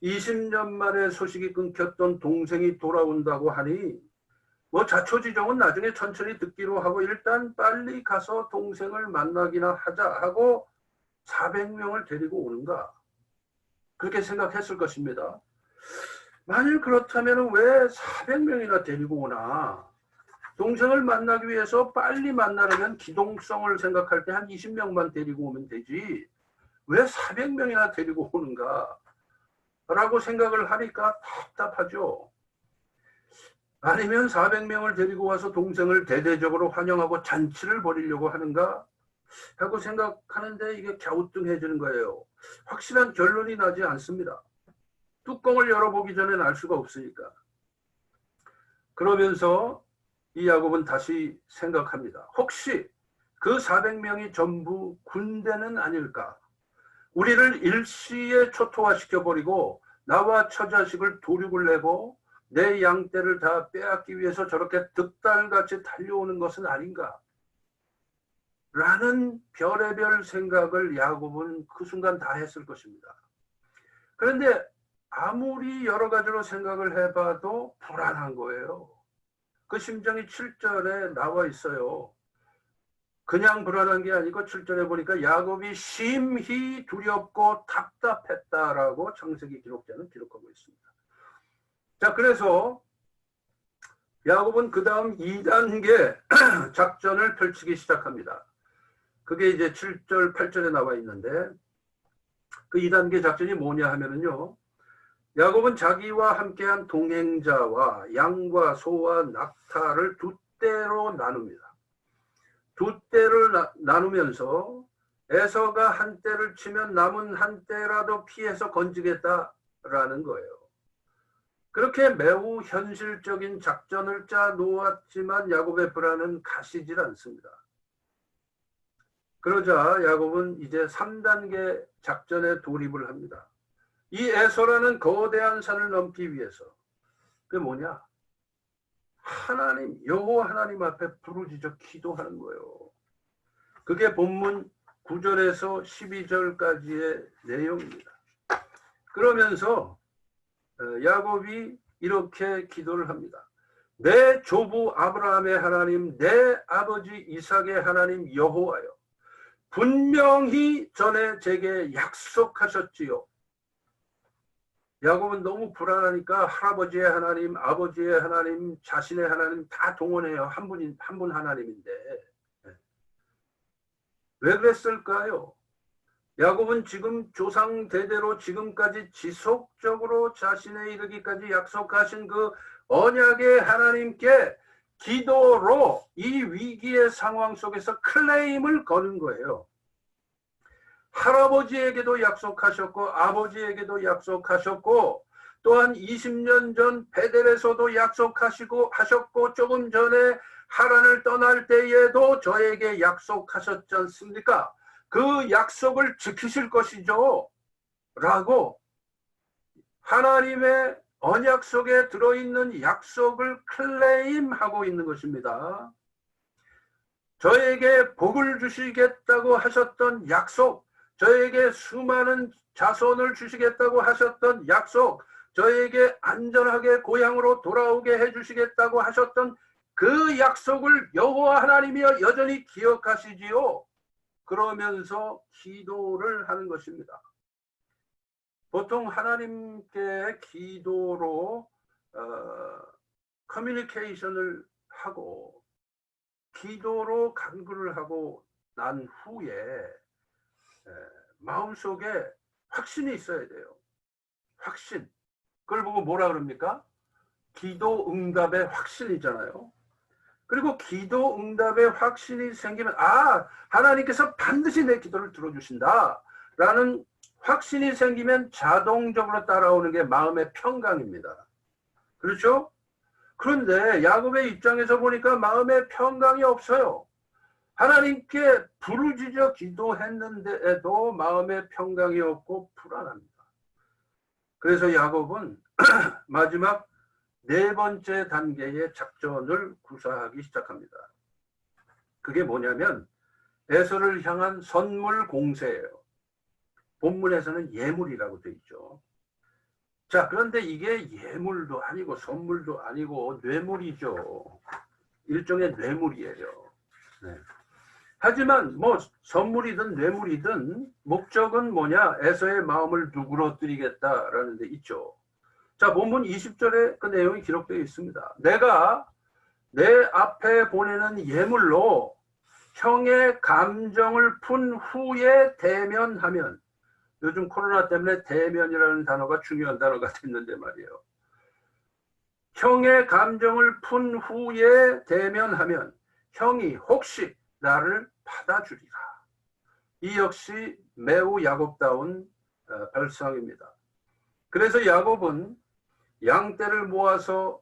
S1: 20년 만에 소식이 끊겼던 동생이 돌아온다고 하니 뭐 자초지종은 나중에 천천히 듣기로 하고 일단 빨리 가서 동생을 만나기나 하자 하고 400명을 데리고 오는가? 그렇게 생각했을 것입니다. 만일 그렇다면 왜 400명이나 데리고 오나? 동생을 만나기 위해서 빨리 만나려면 기동성을 생각할 때 한 20명만 데리고 오면 되지. 왜 400명이나 데리고 오는가? 라고 생각을 하니까 답답하죠. 아니면 400명을 데리고 와서 동생을 대대적으로 환영하고 잔치를 벌이려고 하는가? 하고 생각하는데 이게 갸우뚱해지는 거예요. 확실한 결론이 나지 않습니다. 뚜껑을 열어보기 전엔 알 수가 없으니까. 그러면서 이 야곱은 다시 생각합니다. 혹시 그 400명이 전부 군대는 아닐까? 우리를 일시에 초토화시켜버리고 나와 처자식을 도륙을 내고 내 양떼를 다 빼앗기 위해서 저렇게 득달같이 달려오는 것은 아닌가? 라는 별의별 생각을 야곱은 그 순간 다 했을 것입니다. 그런데 아무리 여러 가지로 생각을 해봐도 불안한 거예요. 그 심정이 7절에 나와 있어요. 그냥 불안한 게 아니고 7절에 보니까 야곱이 심히 두렵고 답답했다라고 창세기 기록자는 기록하고 있습니다. 자, 그래서 야곱은 그 다음 2단계 작전을 펼치기 시작합니다. 그게 이제 7절, 8절에 나와 있는데 그 2단계 작전이 뭐냐 하면은요. 야곱은 자기와 함께한 동행자와 양과 소와 낙타를 두 떼로 나눕니다. 두 떼를 나누면서 에서가 한 떼를 치면 남은 한 떼라도 피해서 건지겠다라는 거예요. 그렇게 매우 현실적인 작전을 짜 놓았지만 야곱의 불안은 가시질 않습니다. 그러자 야곱은 이제 3단계 작전에 돌입을 합니다. 이 에서라는 거대한 산을 넘기 위해서 그게 뭐냐? 하나님, 여호와 하나님 앞에 부르짖어 기도하는 거예요. 그게 본문 9절에서 12절까지의 내용입니다. 그러면서 야곱이 이렇게 기도를 합니다. 내 조부 아브라함의 하나님, 내 아버지 이삭의 하나님 여호와여, 분명히 전에 제게 약속하셨지요. 야곱은 너무 불안하니까 할아버지의 하나님, 아버지의 하나님, 자신의 하나님 다 동원해요. 한 분 하나님인데. 왜 그랬을까요? 야곱은 지금 조상 대대로 지금까지 지속적으로 자신에 이르기까지 약속하신 그 언약의 하나님께 기도로 이 위기의 상황 속에서 클레임을 거는 거예요. 할아버지에게도 약속하셨고 아버지에게도 약속하셨고 또한 20년 전 베델에서도 하셨고 조금 전에 하란을 떠날 때에도 저에게 약속하셨지 않습니까? 그 약속을 지키실 것이죠. 라고 하나님의 언약 속에 들어있는 약속을 클레임하고 있는 것입니다. 저에게 복을 주시겠다고 하셨던 약속, 저에게 수많은 자손을 주시겠다고 하셨던 약속, 저에게 안전하게 고향으로 돌아오게 해주시겠다고 하셨던 그 약속을 여호와 하나님이여 여전히 기억하시지요. 그러면서 기도를 하는 것입니다. 보통 하나님께 기도로 커뮤니케이션을 하고 기도로 간구를 하고 난 후에 마음속에 확신이 있어야 돼요. 확신. 그걸 보고 뭐라 그럽니까? 기도 응답의 확신이잖아요. 그리고 기도 응답의 확신이 생기면 하나님께서 반드시 내 기도를 들어주신다 라는 확신이 생기면 자동적으로 따라오는 게 마음의 평강입니다. 그렇죠? 그런데 야곱의 입장에서 보니까 마음의 평강이 없어요. 하나님께 부르짖어 기도했는데도 마음의 평강이 없고 불안합니다. 그래서 야곱은 마지막 4번째 단계의 작전을 구사하기 시작합니다. 그게 뭐냐면 에서를 향한 선물 공세예요. 본문에서는 예물이라고 되어 있죠. 자, 그런데 이게 예물도 아니고 선물도 아니고 뇌물이죠. 일종의 뇌물이에요. 네. 하지만 뭐 선물이든 뇌물이든 목적은 뭐냐? 에서의 마음을 누그러뜨리겠다라는 데 있죠. 자, 본문 20절에 그 내용이 기록되어 있습니다. 내가 내 앞에 보내는 예물로 형의 감정을 푼 후에 대면하면, 요즘 코로나 때문에 대면이라는 단어가 중요한 단어가 됐는데 말이에요. 형의 감정을 푼 후에 대면하면 형이 혹시 나를 받아주리라. 이 역시 매우 야곱다운 발상입니다. 그래서 야곱은 양떼를 모아서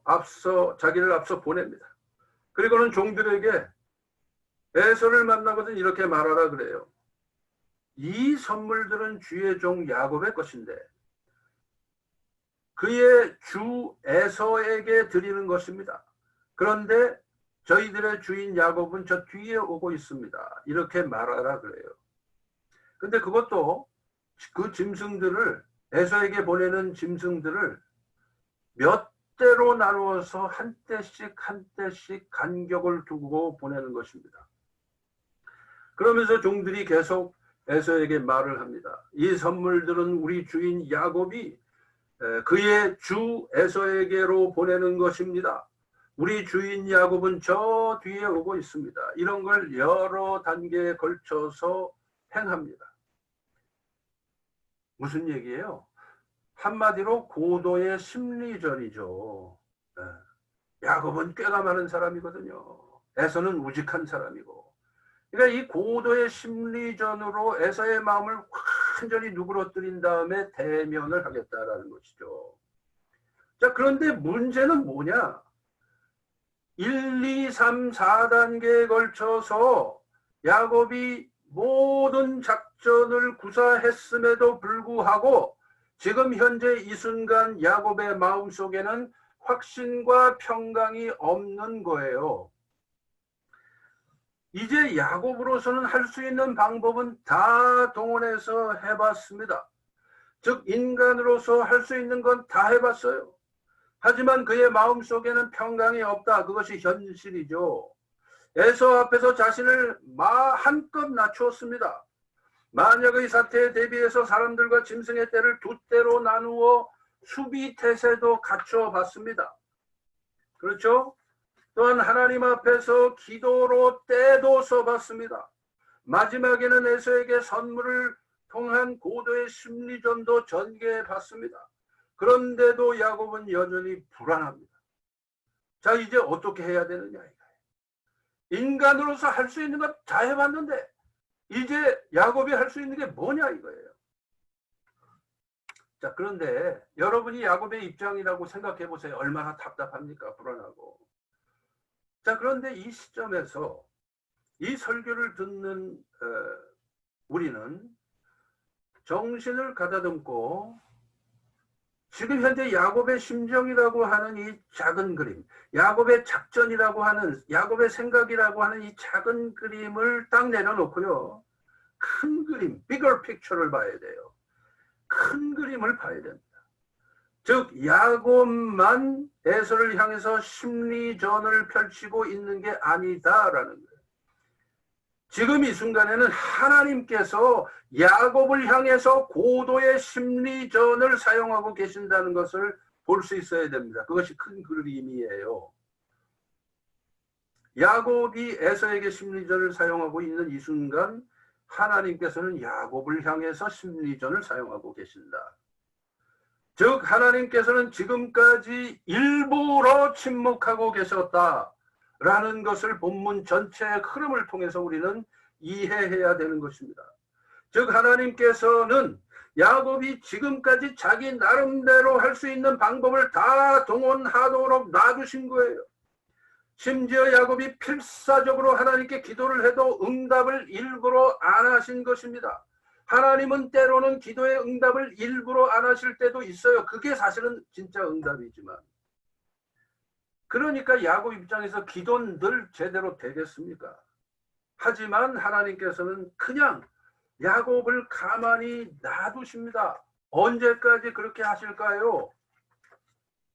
S1: 자기를 앞서 보냅니다. 그리고는 종들에게 에서를 만나거든 이렇게 말하라 그래요. 이 선물들은 주의 종 야곱의 것인데 그의 주 에서에게 드리는 것입니다. 그런데 저희들의 주인 야곱은 저 뒤에 오고 있습니다. 이렇게 말하라 그래요. 근데 그것도 그 짐승들을 에서에게 보내는 짐승들을 몇 대로 나누어서 한 대씩 간격을 두고 보내는 것입니다. 그러면서 종들이 계속 에서에게 말을 합니다. 이 선물들은 우리 주인 야곱이 그의 주 에서에게로 보내는 것입니다. 우리 주인 야곱은 저 뒤에 오고 있습니다. 이런 걸 여러 단계에 걸쳐서 행합니다. 무슨 얘기예요? 한마디로 고도의 심리전이죠. 야곱은 꾀가 많은 사람이거든요. 에서는 우직한 사람이고. 그러니까 이 고도의 심리전으로 에서의 마음을 완전히 누그러뜨린 다음에 대면을 하겠다라는 것이죠. 자, 그런데 문제는 뭐냐? 1, 2, 3, 4단계에 걸쳐서 야곱이 모든 작전을 구사했음에도 불구하고 지금 현재 이 순간 야곱의 마음속에는 확신과 평강이 없는 거예요. 이제 야곱으로서는 할 수 있는 방법은 다 동원해서 해봤습니다. 즉 인간으로서 할 수 있는 건 다 해봤어요. 하지만 그의 마음속에는 평강이 없다. 그것이 현실이죠. 에서 앞에서 자신을 한껏 낮추었습니다. 만약의 사태에 대비해서 사람들과 짐승의 떼를 두 떼로 나누어 수비 태세도 갖춰봤습니다. 그렇죠? 또한 하나님 앞에서 기도로 떼도 써봤습니다. 마지막에는 에서에게 선물을 통한 고도의 심리전도 전개해봤습니다. 그런데도 야곱은 여전히 불안합니다. 자, 이제 어떻게 해야 되느냐 이거예요. 인간으로서 할 수 있는 것 다 해봤는데 이제 야곱이 할 수 있는 게 뭐냐 이거예요. 자, 그런데 여러분이 야곱의 입장이라고 생각해 보세요. 얼마나 답답합니까? 불안하고. 자, 그런데 이 시점에서 이 설교를 듣는 우리는 정신을 가다듬고 지금 현재 야곱의 심정이라고 하는 이 작은 그림, 야곱의 작전이라고 하는, 야곱의 생각이라고 하는 이 작은 그림을 딱 내려놓고요. 큰 그림, bigger picture를 봐야 돼요. 큰 그림을 봐야 됩니다. 즉 야곱만 에서를 향해서 심리전을 펼치고 있는 게 아니다라는 거예요. 지금 이 순간에는 하나님께서 야곱을 향해서 고도의 심리전을 사용하고 계신다는 것을 볼 수 있어야 됩니다. 그것이 큰 그림이에요. 야곱이 에서에게 심리전을 사용하고 있는 이 순간 하나님께서는 야곱을 향해서 심리전을 사용하고 계신다. 즉 하나님께서는 지금까지 일부러 침묵하고 계셨다라는 것을 본문 전체의 흐름을 통해서 우리는 이해해야 되는 것입니다. 즉 하나님께서는 야곱이 지금까지 자기 나름대로 할 수 있는 방법을 다 동원하도록 놔두신 거예요. 심지어 야곱이 필사적으로 하나님께 기도를 해도 응답을 일부러 안 하신 것입니다. 하나님은 때로는 기도의 응답을 일부러 안 하실 때도 있어요. 그게 사실은 진짜 응답이지만. 그러니까 야곱 입장에서 기도는 늘 제대로 되겠습니까? 하지만 하나님께서는 그냥 야곱을 가만히 놔두십니다. 언제까지 그렇게 하실까요?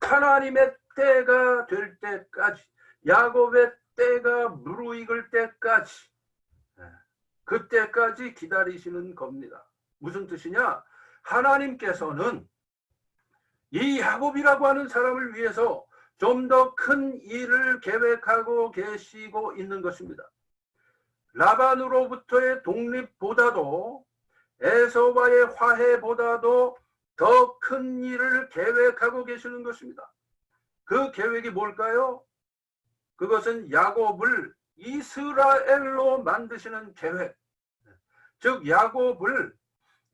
S1: 하나님의 때가 될 때까지, 야곱의 때가 무르익을 때까지, 그때까지 기다리시는 겁니다. 무슨 뜻이냐? 하나님께서는 이 야곱이라고 하는 사람을 위해서 좀 더 큰 일을 계획하고 계시고 있는 것입니다. 라반으로부터의 독립보다도 에서와의 화해보다도 더 큰 일을 계획하고 계시는 것입니다. 그 계획이 뭘까요? 그것은 야곱을 이스라엘로 만드시는 계획. 즉 야곱을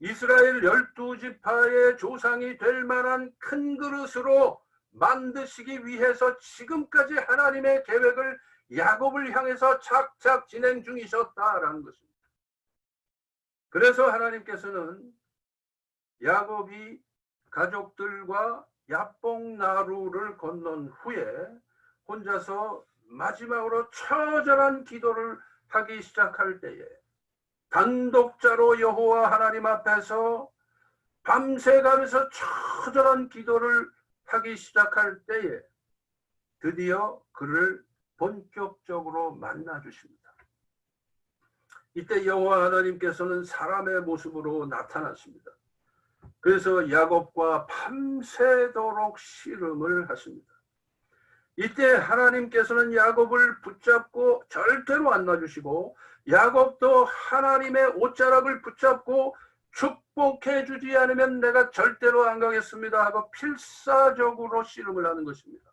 S1: 이스라엘 12지파의 조상이 될 만한 큰 그릇으로 만드시기 위해서 지금까지 하나님의 계획을 야곱을 향해서 착착 진행 중이셨다라는 것입니다. 그래서 하나님께서는 야곱이 가족들과 야복나루를 건넌 후에 혼자서 마지막으로 처절한 기도를 하기 시작할 때에 단독자로 여호와 하나님 앞에서 밤새 가면서 처절한 기도를 하기 시작할 때에 드디어 그를 본격적으로 만나 주십니다. 이때 여호와 하나님께서는 사람의 모습으로 나타나십니다. 그래서 야곱과 밤새도록 씨름을 하십니다. 이때 하나님께서는 야곱을 붙잡고 절대로 안 놔주시고 야곱도 하나님의 옷자락을 붙잡고 축복해 주지 않으면 내가 절대로 안 가겠습니다 하고 필사적으로 씨름을 하는 것입니다.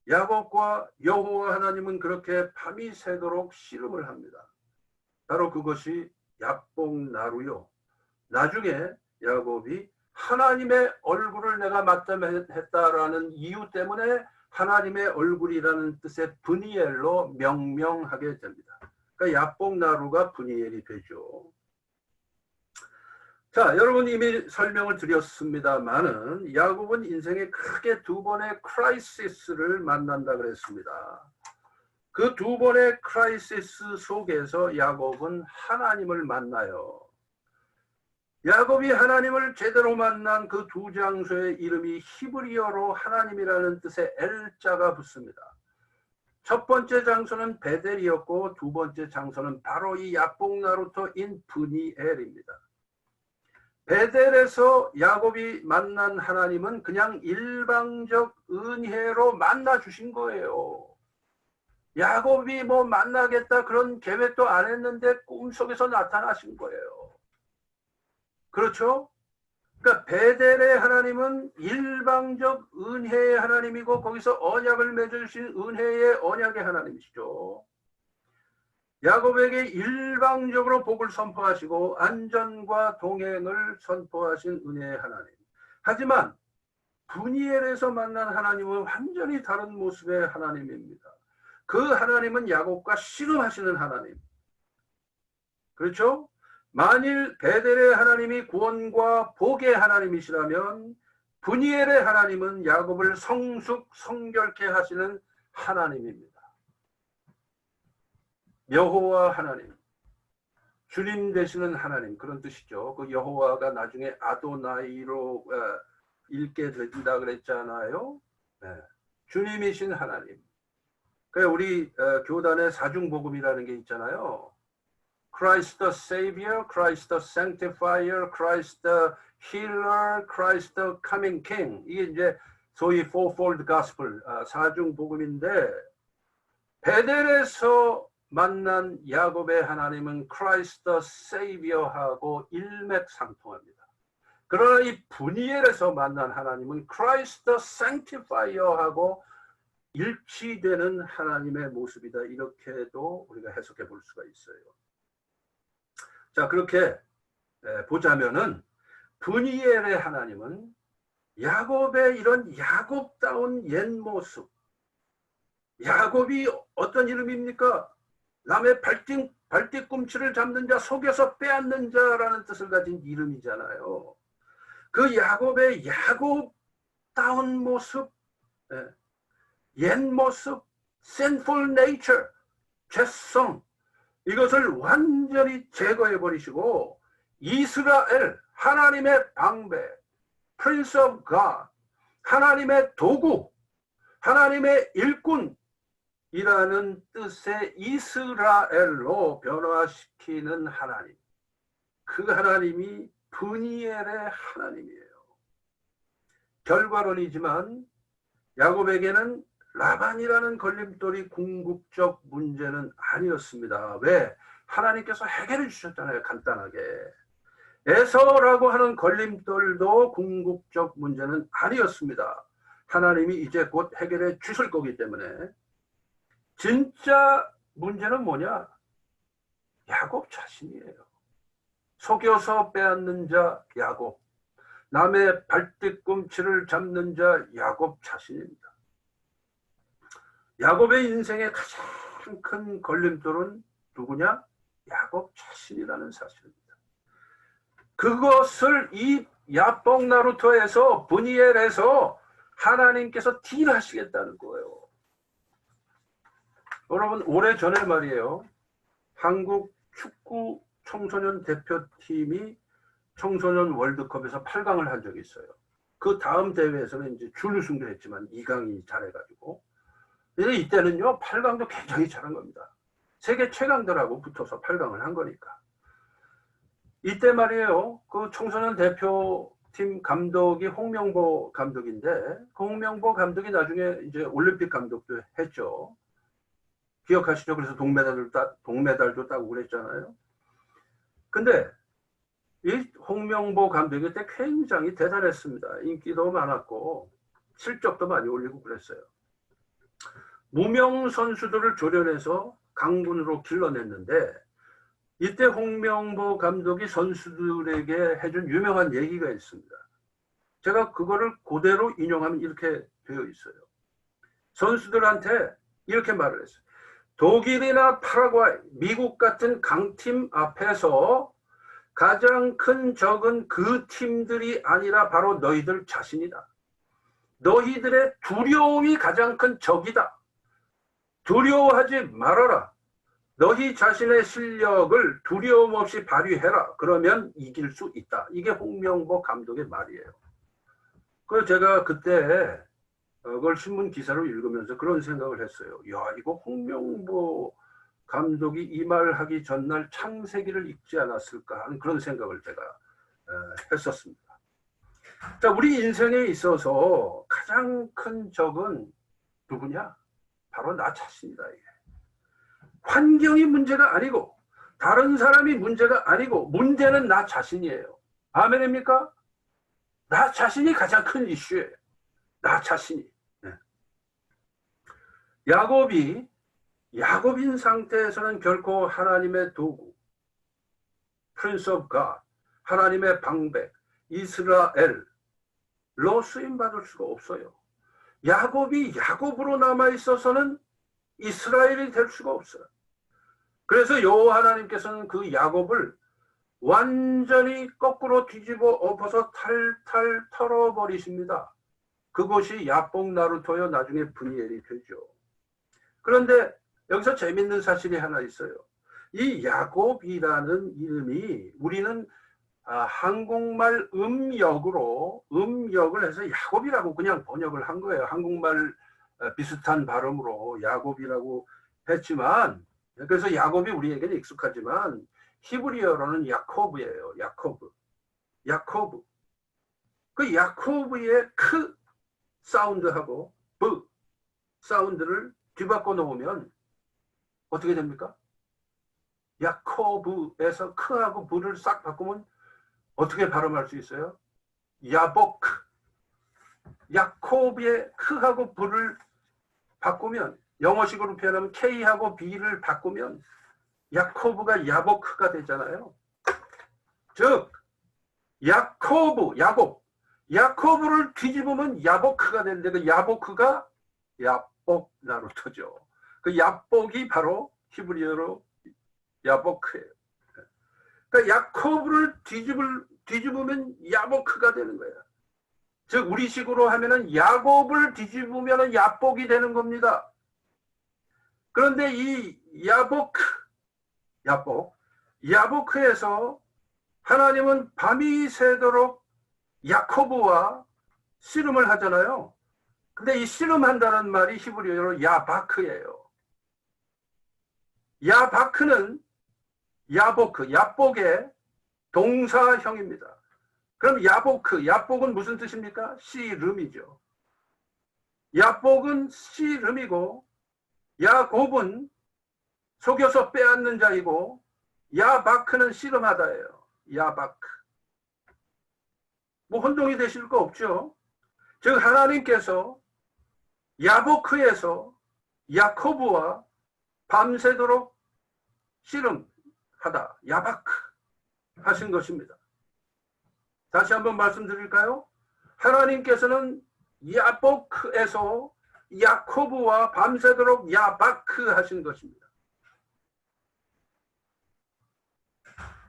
S1: 야곱과 여호와 하나님은 그렇게 밤이 새도록 씨름을 합니다. 바로 그것이 야복나루요. 나중에 야곱이 하나님의 얼굴을 내가 마땅했다라는 이유 때문에 하나님의 얼굴이라는 뜻의 브니엘로 명명하게 됩니다. 그러니까 야복나루가 브니엘이 되죠. 자, 여러분 이미 설명을 드렸습니다만은 야곱은 인생에 크게 두 번의 크라이시스를 만난다 그랬습니다. 그 두 번의 크라이시스 속에서 야곱은 하나님을 만나요. 야곱이 하나님을 제대로 만난 그 두 장소의 이름이 히브리어로 하나님이라는 뜻의 엘자가 붙습니다. 첫 번째 장소는 베델이었고 두 번째 장소는 바로 이 야복나루터인 브니엘입니다. 베델에서 야곱이 만난 하나님은 그냥 일방적 은혜로 만나 주신 거예요. 야곱이 뭐 만나겠다 그런 계획도 안 했는데 꿈속에서 나타나신 거예요. 그렇죠? 그러니까 베델의 하나님은 일방적 은혜의 하나님이고 거기서 언약을 맺어주신 은혜의 언약의 하나님이시죠. 야곱에게 일방적으로 복을 선포하시고 안전과 동행을 선포하신 은혜의 하나님. 하지만 브니엘에서 만난 하나님은 완전히 다른 모습의 하나님입니다. 그 하나님은 야곱과 씨름하시는 하나님. 그렇죠? 만일 베델의 하나님이 구원과 복의 하나님이시라면 브니엘의 하나님은 야곱을 성숙 성결케 하시는 하나님입니다. 여호와 하나님, 주님 되시는 하나님, 그런 뜻이죠. 그 여호와가 나중에 아도나이로 읽게 된다 그랬잖아요. 네. 주님이신 하나님. 그러니까 우리 교단의 사중복음이라는 게 있잖아요. Christ the Savior, Christ the Sanctifier, Christ the Healer, Christ the Coming King. 이게 이제 소위 Fourfold Gospel, 사중복음인데 베델에서 만난 야곱의 하나님은 Christ the Savior하고 일맥상통합니다. 그러나 이 브니엘에서 만난 하나님은 Christ the Sanctifier하고 일치되는 하나님의 모습이다. 이렇게도 우리가 해석해 볼 수가 있어요. 자, 그렇게 보자면은 브니엘의 하나님은 야곱의 이런 야곱다운 옛 모습. 야곱이 어떤 이름입니까? 남의 발뒤꿈치를 잡는 자, 속여서 빼앗는 자라는 뜻을 가진 이름이잖아요. 그 야곱의 야곱다운 모습, 옛 모습, sinful nature, 죄성, 이것을 완전히 제거해 버리시고 이스라엘, 하나님의 방배, Prince of God, 하나님의 도구, 하나님의 일꾼, 이라는 뜻의 이스라엘로 변화시키는 하나님. 그 하나님이 브니엘의 하나님이에요. 결과론이지만 야곱에게는 라반이라는 걸림돌이 궁극적 문제는 아니었습니다. 왜? 하나님께서 해결해 주셨잖아요. 간단하게. 에서라고 하는 걸림돌도 궁극적 문제는 아니었습니다. 하나님이 이제 곧 해결해 주실 거기 때문에. 진짜 문제는 뭐냐? 야곱 자신이에요. 속여서 빼앗는 자 야곱, 남의 발뒤꿈치를 잡는 자 야곱 자신입니다. 야곱의 인생의 가장 큰 걸림돌은 누구냐? 야곱 자신이라는 사실입니다. 그것을 이 야복 나루토에서 브니엘에서 하나님께서 딜하시겠다는 거예요. 여러분, 오래전에 말이에요. 한국 축구 청소년 대표팀이 청소년 월드컵에서 8강을 한 적이 있어요. 그 다음 대회에서는 이제 준우승도 했지만 2강이 잘해가지고. 이때는요, 8강도 굉장히 잘한 겁니다. 세계 최강들하고 붙어서 8강을 한 거니까. 이때 말이에요, 그 청소년 대표팀 감독이 홍명보 감독인데, 그 홍명보 감독이 나중에 이제 올림픽 감독도 했죠. 기억하시죠? 그래서 동메달도 따고 그랬잖아요. 근데 이 홍명보 감독이 그때 굉장히 대단했습니다. 인기도 많았고 실적도 많이 올리고 그랬어요. 무명 선수들을 조련해서 강군으로 길러냈는데, 이때 홍명보 감독이 선수들에게 해준 유명한 얘기가 있습니다. 제가 그거를 그대로 인용하면 이렇게 되어 있어요. 선수들한테 이렇게 말을 했어요. 독일이나 파라과이, 미국 같은 강팀 앞에서 가장 큰 적은 그 팀들이 아니라 바로 너희들 자신이다. 너희들의 두려움이 가장 큰 적이다. 두려워하지 말아라. 너희 자신의 실력을 두려움 없이 발휘해라. 그러면 이길 수 있다. 이게 홍명보 감독의 말이에요. 그래서 제가 그때 그걸 신문 기사로 읽으면서 그런 생각을 했어요. 야, 이거 홍명보 감독이 이 말을 하기 전날 창세기를 읽지 않았을까 하는 그런 생각을 제가 했었습니다. 자, 우리 인생에 있어서 가장 큰 적은 누구냐? 바로 나 자신이다. 이게. 환경이 문제가 아니고 다른 사람이 문제가 아니고 문제는 나 자신이에요. 아멘입니까? 나 자신이 가장 큰 이슈예요. 나 자신이. 네. 야곱인 상태에서는 결코 하나님의 도구, Prince of God, 하나님의 방백, 이스라엘로 쓰임받을 수가 없어요. 야곱이 야곱으로 남아있어서는 이스라엘이 될 수가 없어요. 그래서 여호와 하나님께서는 그 야곱을 완전히 거꾸로 뒤집어 엎어서 탈탈 털어버리십니다. 그것이 야복 나루토여 나중에 브니엘이 되죠. 그런데 여기서 재밌는 사실이 하나 있어요. 이 야곱이라는 이름이 우리는 한국말 음역을 해서 야곱이라고 그냥 번역을 한 거예요. 한국말 비슷한 발음으로 야곱이라고 했지만, 그래서 야곱이 우리에게는 익숙하지만 히브리어로는 야코브예요. 야코브. 그 야코브의 크 사운드하고 브 사운드를 뒤바꿔 놓으면 어떻게 됩니까? 야코브에서 크하고 브를 싹 바꾸면 어떻게 발음할 수 있어요? 야복. 야코브의 크하고 브를 바꾸면, 영어식으로 표현하면 K하고 B를 바꾸면 야코브가 야보크가 되잖아요. 즉 야코브를 뒤집으면 야보크가 되는데, 그 야보크가 야복 나루토죠. 그 야복이 바로 히브리어로 야보크예요. 그러니까 야코브를 뒤집으면 야보크가 되는 거예요. 즉 우리식으로 하면은 야곱을 뒤집으면 야복이 되는 겁니다. 그런데 이 야보크에서 하나님은 밤이 새도록 야코브와 씨름을 하잖아요. 근데 이 씨름한다는 말이 히브리어로 야바크예요. 야바크는 야복의 동사형입니다. 그럼 야복은 무슨 뜻입니까? 씨름이죠. 야복은 씨름이고, 야곱은 속여서 빼앗는 자이고, 야바크는 씨름하다예요. 야바크. 뭐 혼동이 되실 거 없죠? 즉 하나님께서 야보크에서 야코브와 밤새도록 씨름하다, 야바크 하신 것입니다. 다시 한번 말씀드릴까요? 하나님께서는 야보크에서 야코브와 밤새도록 야바크 하신 것입니다.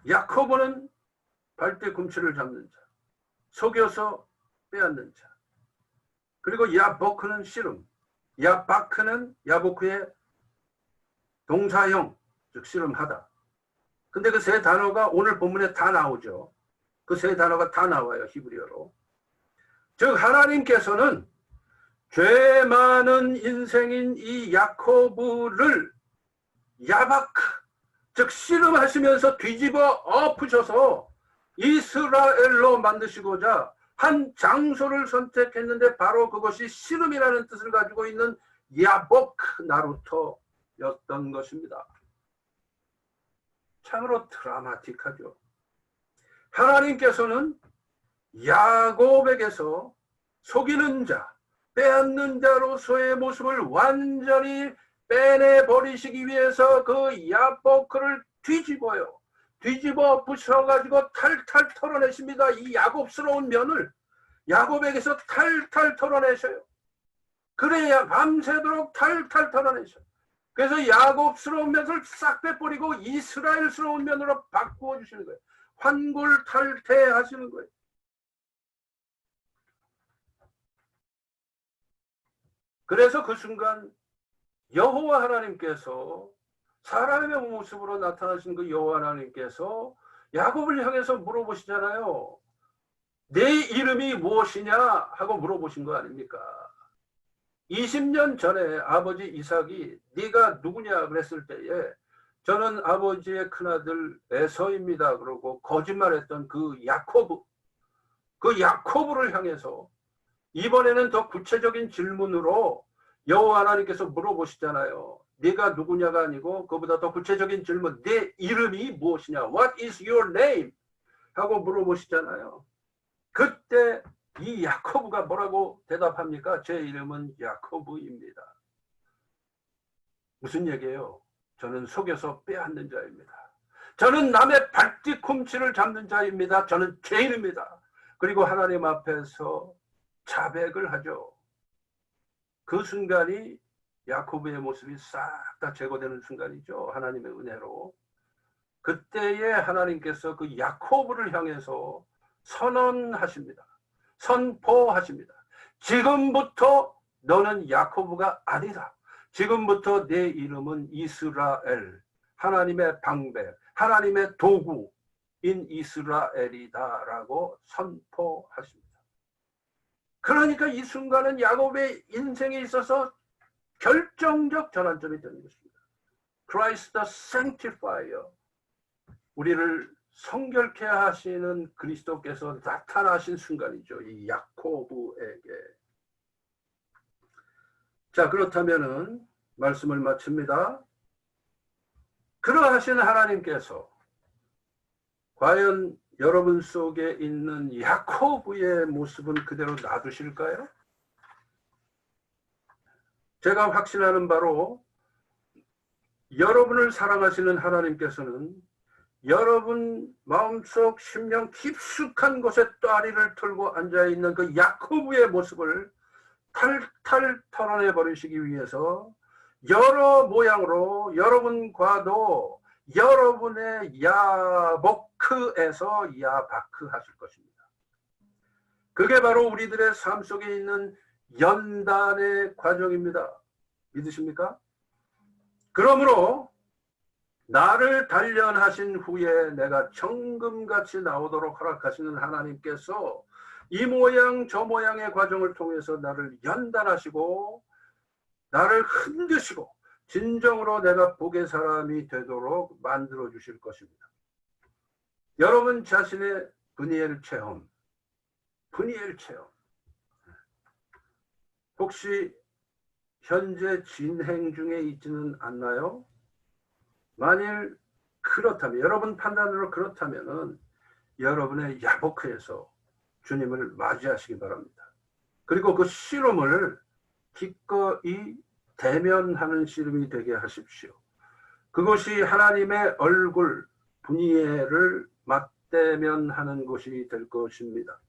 S1: 야코브는 발뒤꿈치를 잡는 자, 속여서 빼앗는 자. 그리고 야보크는 씨름, 야바크는 야보크의 동사형, 즉 씨름하다. 근데 그 세 단어가 오늘 본문에 다 나오죠. 그 세 단어가 다 나와요, 히브리어로. 즉 하나님께서는 죄 많은 인생인 이 야코브를 야바크, 즉 씨름하시면서 뒤집어 엎으셔서 이스라엘로 만드시고자 한 장소를 선택했는데 바로 그것이 씨름이라는 뜻을 가지고 있는 야보크 나루터였던 것입니다. 참으로 드라마틱하죠. 하나님께서는 야곱에게서 속이는 자, 빼앗는 자로서의 모습을 완전히 빼내버리시기 위해서 그 야보크를 뒤집어 부셔가지고 탈탈 털어내십니다. 이 야곱스러운 면을 야곱에게서 탈탈 털어내셔요. 그래야 밤새도록 탈탈 털어내셔요. 그래서 야곱스러운 면을 싹 빼버리고 이스라엘스러운 면으로 바꾸어 주시는 거예요. 환골탈태하시는 거예요. 그래서 그 순간 여호와 하나님께서 사람의 모습으로 나타나신 그 여호와 하나님께서 야곱을 향해서 물어보시잖아요. 내 이름이 무엇이냐 하고 물어보신 거 아닙니까? 20년 전에 아버지 이삭이 네가 누구냐 그랬을 때에 저는 아버지의 큰아들 에서입니다. 그러고 거짓말했던 그 야코브를 향해서 이번에는 더 구체적인 질문으로 여호와 하나님께서 물어보시잖아요. 네가 누구냐가 아니고 그보다 더 구체적인 질문, 네 이름이 무엇이냐? What is your name? 하고 물어보시잖아요. 그때 이 야코브가 뭐라고 대답합니까? 제 이름은 야코브입니다. 무슨 얘기예요? 저는 속여서 빼앗는 자입니다. 저는 남의 발뒤꿈치를 잡는 자입니다. 저는 죄인입니다. 그리고 하나님 앞에서 자백을 하죠. 그 순간이 야코브의 모습이 싹 다 제거되는 순간이죠. 하나님의 은혜로. 그때에 하나님께서 그 야코브를 향해서 선언하십니다. 선포하십니다. 지금부터 너는 야코브가 아니다. 지금부터 내 이름은 이스라엘, 하나님의 방백, 하나님의 도구인 이스라엘이다라고 선포하십니다. 그러니까 이 순간은 야곱의 인생에 있어서 결정적 전환점이 되는 것입니다. Christ the Sanctifier, 우리를 성결케 하시는 그리스도께서 나타나신 순간이죠. 이 야코브에게. 자, 그렇다면은 말씀을 마칩니다. 그러하신 하나님께서 과연 여러분 속에 있는 야코브의 모습은 그대로 놔두실까요? 제가 확신하는 바로 여러분을 사랑하시는 하나님께서는 여러분 마음속 심령 깊숙한 곳에 또아리를 털고 앉아있는 그 야코브의 모습을 탈탈 털어내 버리시기 위해서 여러 모양으로 여러분과도 여러분의 야보크에서 야바크 하실 것입니다. 그게 바로 우리들의 삶 속에 있는 연단의 과정입니다. 믿으십니까? 그러므로 나를 단련하신 후에 내가 정금같이 나오도록 허락하시는 하나님께서 이 모양 저 모양의 과정을 통해서 나를 연단하시고 나를 흔드시고 진정으로 내가 복의 사람이 되도록 만들어 주실 것입니다. 여러분 자신의 브니엘 체험 혹시 현재 진행 중에 있지는 않나요? 만일 그렇다면, 여러분 판단으로 그렇다면은 여러분의 야보크에서 주님을 맞이하시기 바랍니다. 그리고 그 씨름을 기꺼이 대면하는 씨름이 되게 하십시오. 그것이 하나님의 얼굴, 분이엘을 맞대면하는 것이 될 것입니다.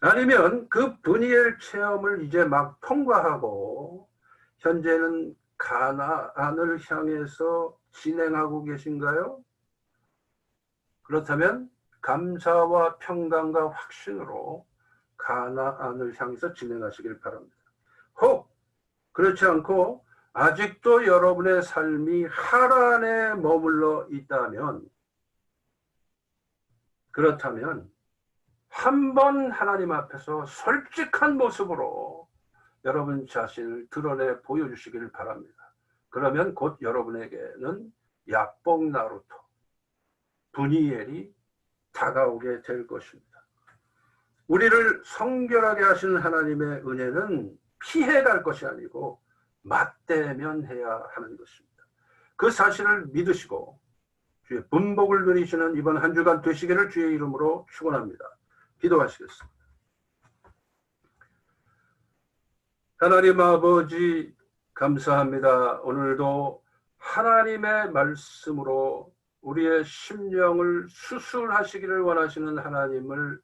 S1: 아니면 그 브니엘 체험을 이제 막 통과하고 현재는 가나안을 향해서 진행하고 계신가요? 그렇다면 감사와 평강과 확신으로 가나안을 향해서 진행하시길 바랍니다. 혹 그렇지 않고 아직도 여러분의 삶이 하란에 머물러 있다면, 그렇다면 한번 하나님 앞에서 솔직한 모습으로 여러분 자신을 드러내 보여주시길 바랍니다. 그러면 곧 여러분에게는 야복 나루토, 브니엘이 다가오게 될 것입니다. 우리를 성결하게 하시는 하나님의 은혜는 피해갈 것이 아니고 맞대면해야 하는 것입니다. 그 사실을 믿으시고 주의 분복을 누리시는 이번 한 주간 되시기를 주의 이름으로 축원합니다. 기도하시겠습니다. 하나님 아버지 감사합니다. 오늘도 하나님의 말씀으로 우리의 심령을 수술하시기를 원하시는 하나님을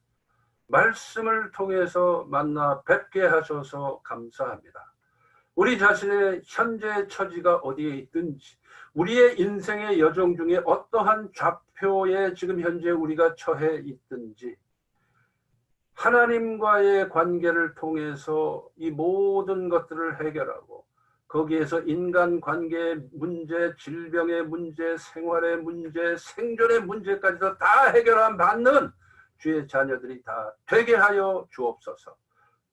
S1: 말씀을 통해서 만나 뵙게 하셔서 감사합니다. 우리 자신의 현재 처지가 어디에 있든지, 우리의 인생의 여정 중에 어떠한 좌표에 지금 현재 우리가 처해 있든지, 하나님과의 관계를 통해서 이 모든 것들을 해결하고 거기에서 인간관계의 문제, 질병의 문제, 생활의 문제, 생존의 문제까지도 다 해결한 받는 주의 자녀들이 다 되게 하여 주옵소서.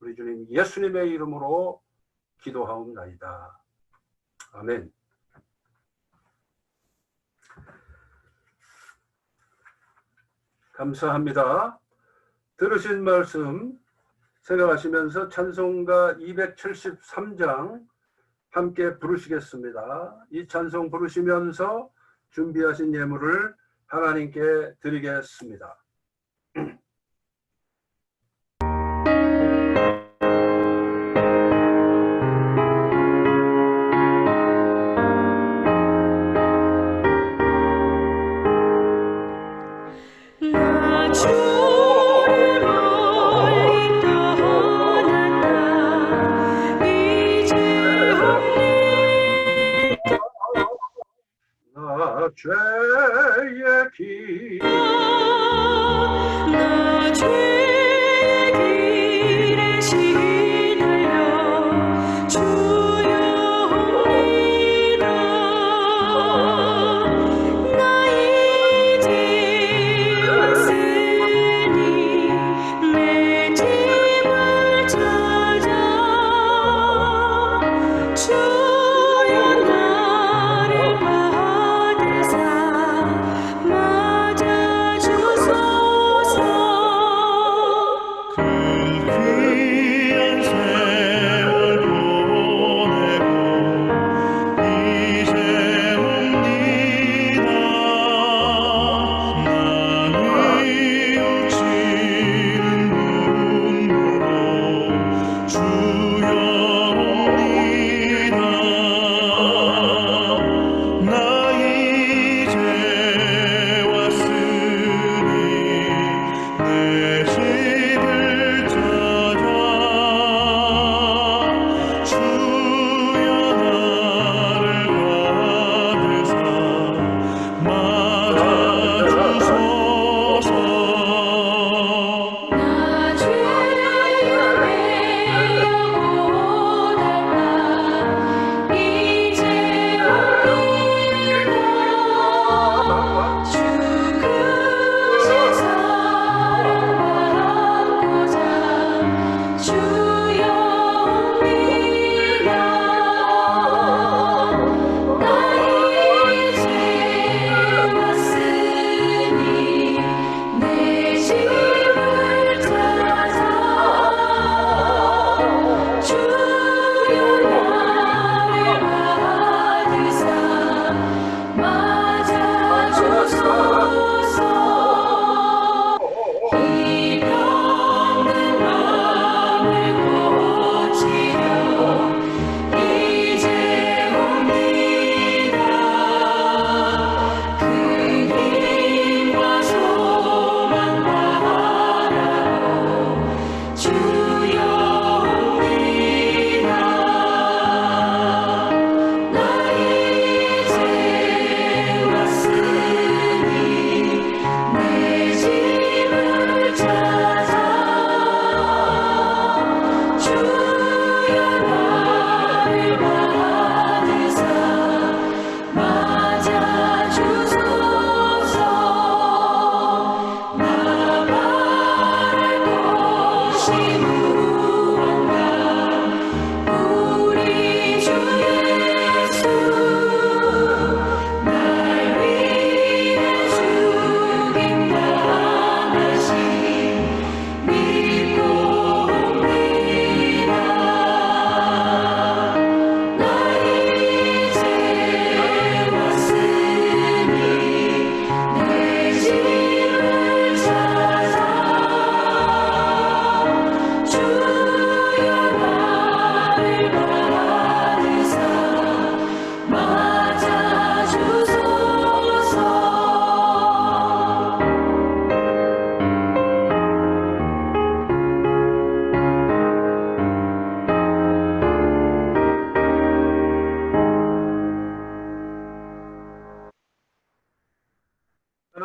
S1: 우리 주님 예수님의 이름으로 기도하옵나이다. 아멘. 감사합니다. 들으신 말씀 생각하시면서 찬송가 273장 함께 부르시겠습니다. 이 찬송 부르시면서 준비하신 예물을 하나님께 드리겠습니다. 죄의 길
S5: 나 죄의 길에 시달려 주여옵니다. 나 이제 왔으니 내 집을 찾아 주여 나를 맞아주소서. 그 귀한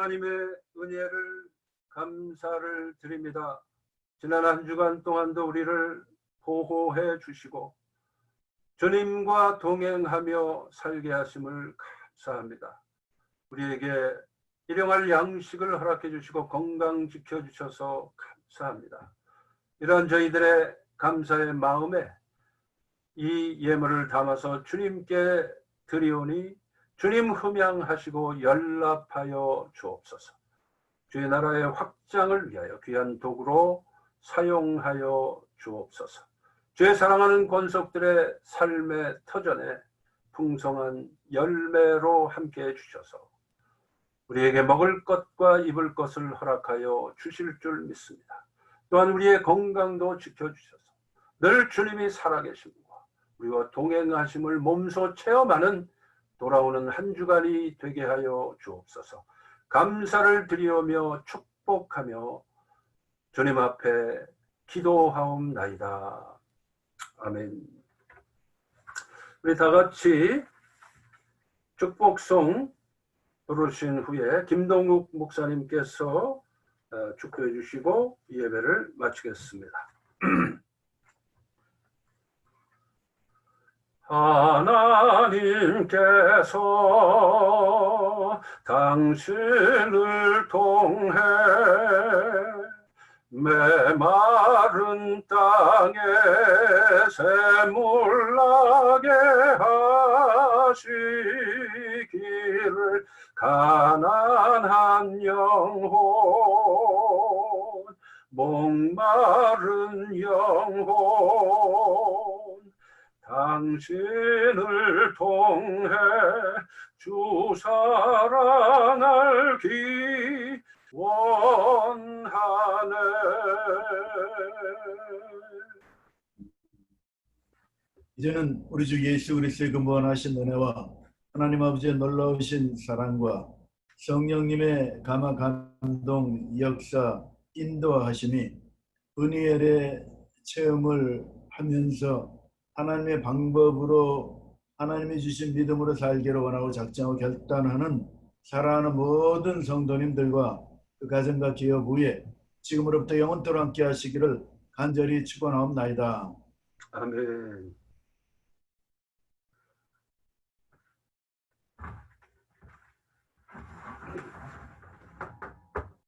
S1: 하나님의 은혜를 감사를 드립니다. 지난 한 주간 동안도 우리를 보호해 주시고 주님과 동행하며 살게 하심을 감사합니다. 우리에게 일용할 양식을 허락해 주시고 건강 지켜주셔서 감사합니다. 이런 저희들의 감사의 마음에 이 예물을 담아서 주님께 드리오니 주님 흠양하시고 연락하여 주옵소서. 주의 나라의 확장을 위하여 귀한 도구로 사용하여 주옵소서. 주의 사랑하는 권속들의 삶의 터전에 풍성한 열매로 함께해 주셔서 우리에게 먹을 것과 입을 것을 허락하여 주실 줄 믿습니다. 또한 우리의 건강도 지켜주셔서 늘 주님이 살아계심과 우리와 동행하심을 몸소 체험하는 돌아오는 한 주간이 되게 하여 주옵소서. 감사를 드리오며 축복하며 주님 앞에 기도하옵나이다. 아멘. 우리 다 같이 축복송 부르신 후에 김동욱 목사님께서 축도해 주시고 이 예배를 마치겠습니다. 하나님께서 당신을 통해 메마른 땅에 샘물나게 하시기를 가난한 영혼 목마른 영혼 당신을 통해 주 사랑을 기원하네.
S6: 이제는 우리 주 예수 그리스도의 근본하신 은혜와 하나님 아버지의 놀라우신 사랑과 성령님의 감화 감동 역사 인도하심이 은혜의 체험을 하면서 하나님의 방법으로 하나님이 주신 믿음으로 살기를 원하고 작정하고 결단하는 사랑하는 모든 성도님들과 그 가정과 기업 위에 지금으로부터 영원토록 함께 하시기를 간절히 축원하옵나이다.
S1: 아멘.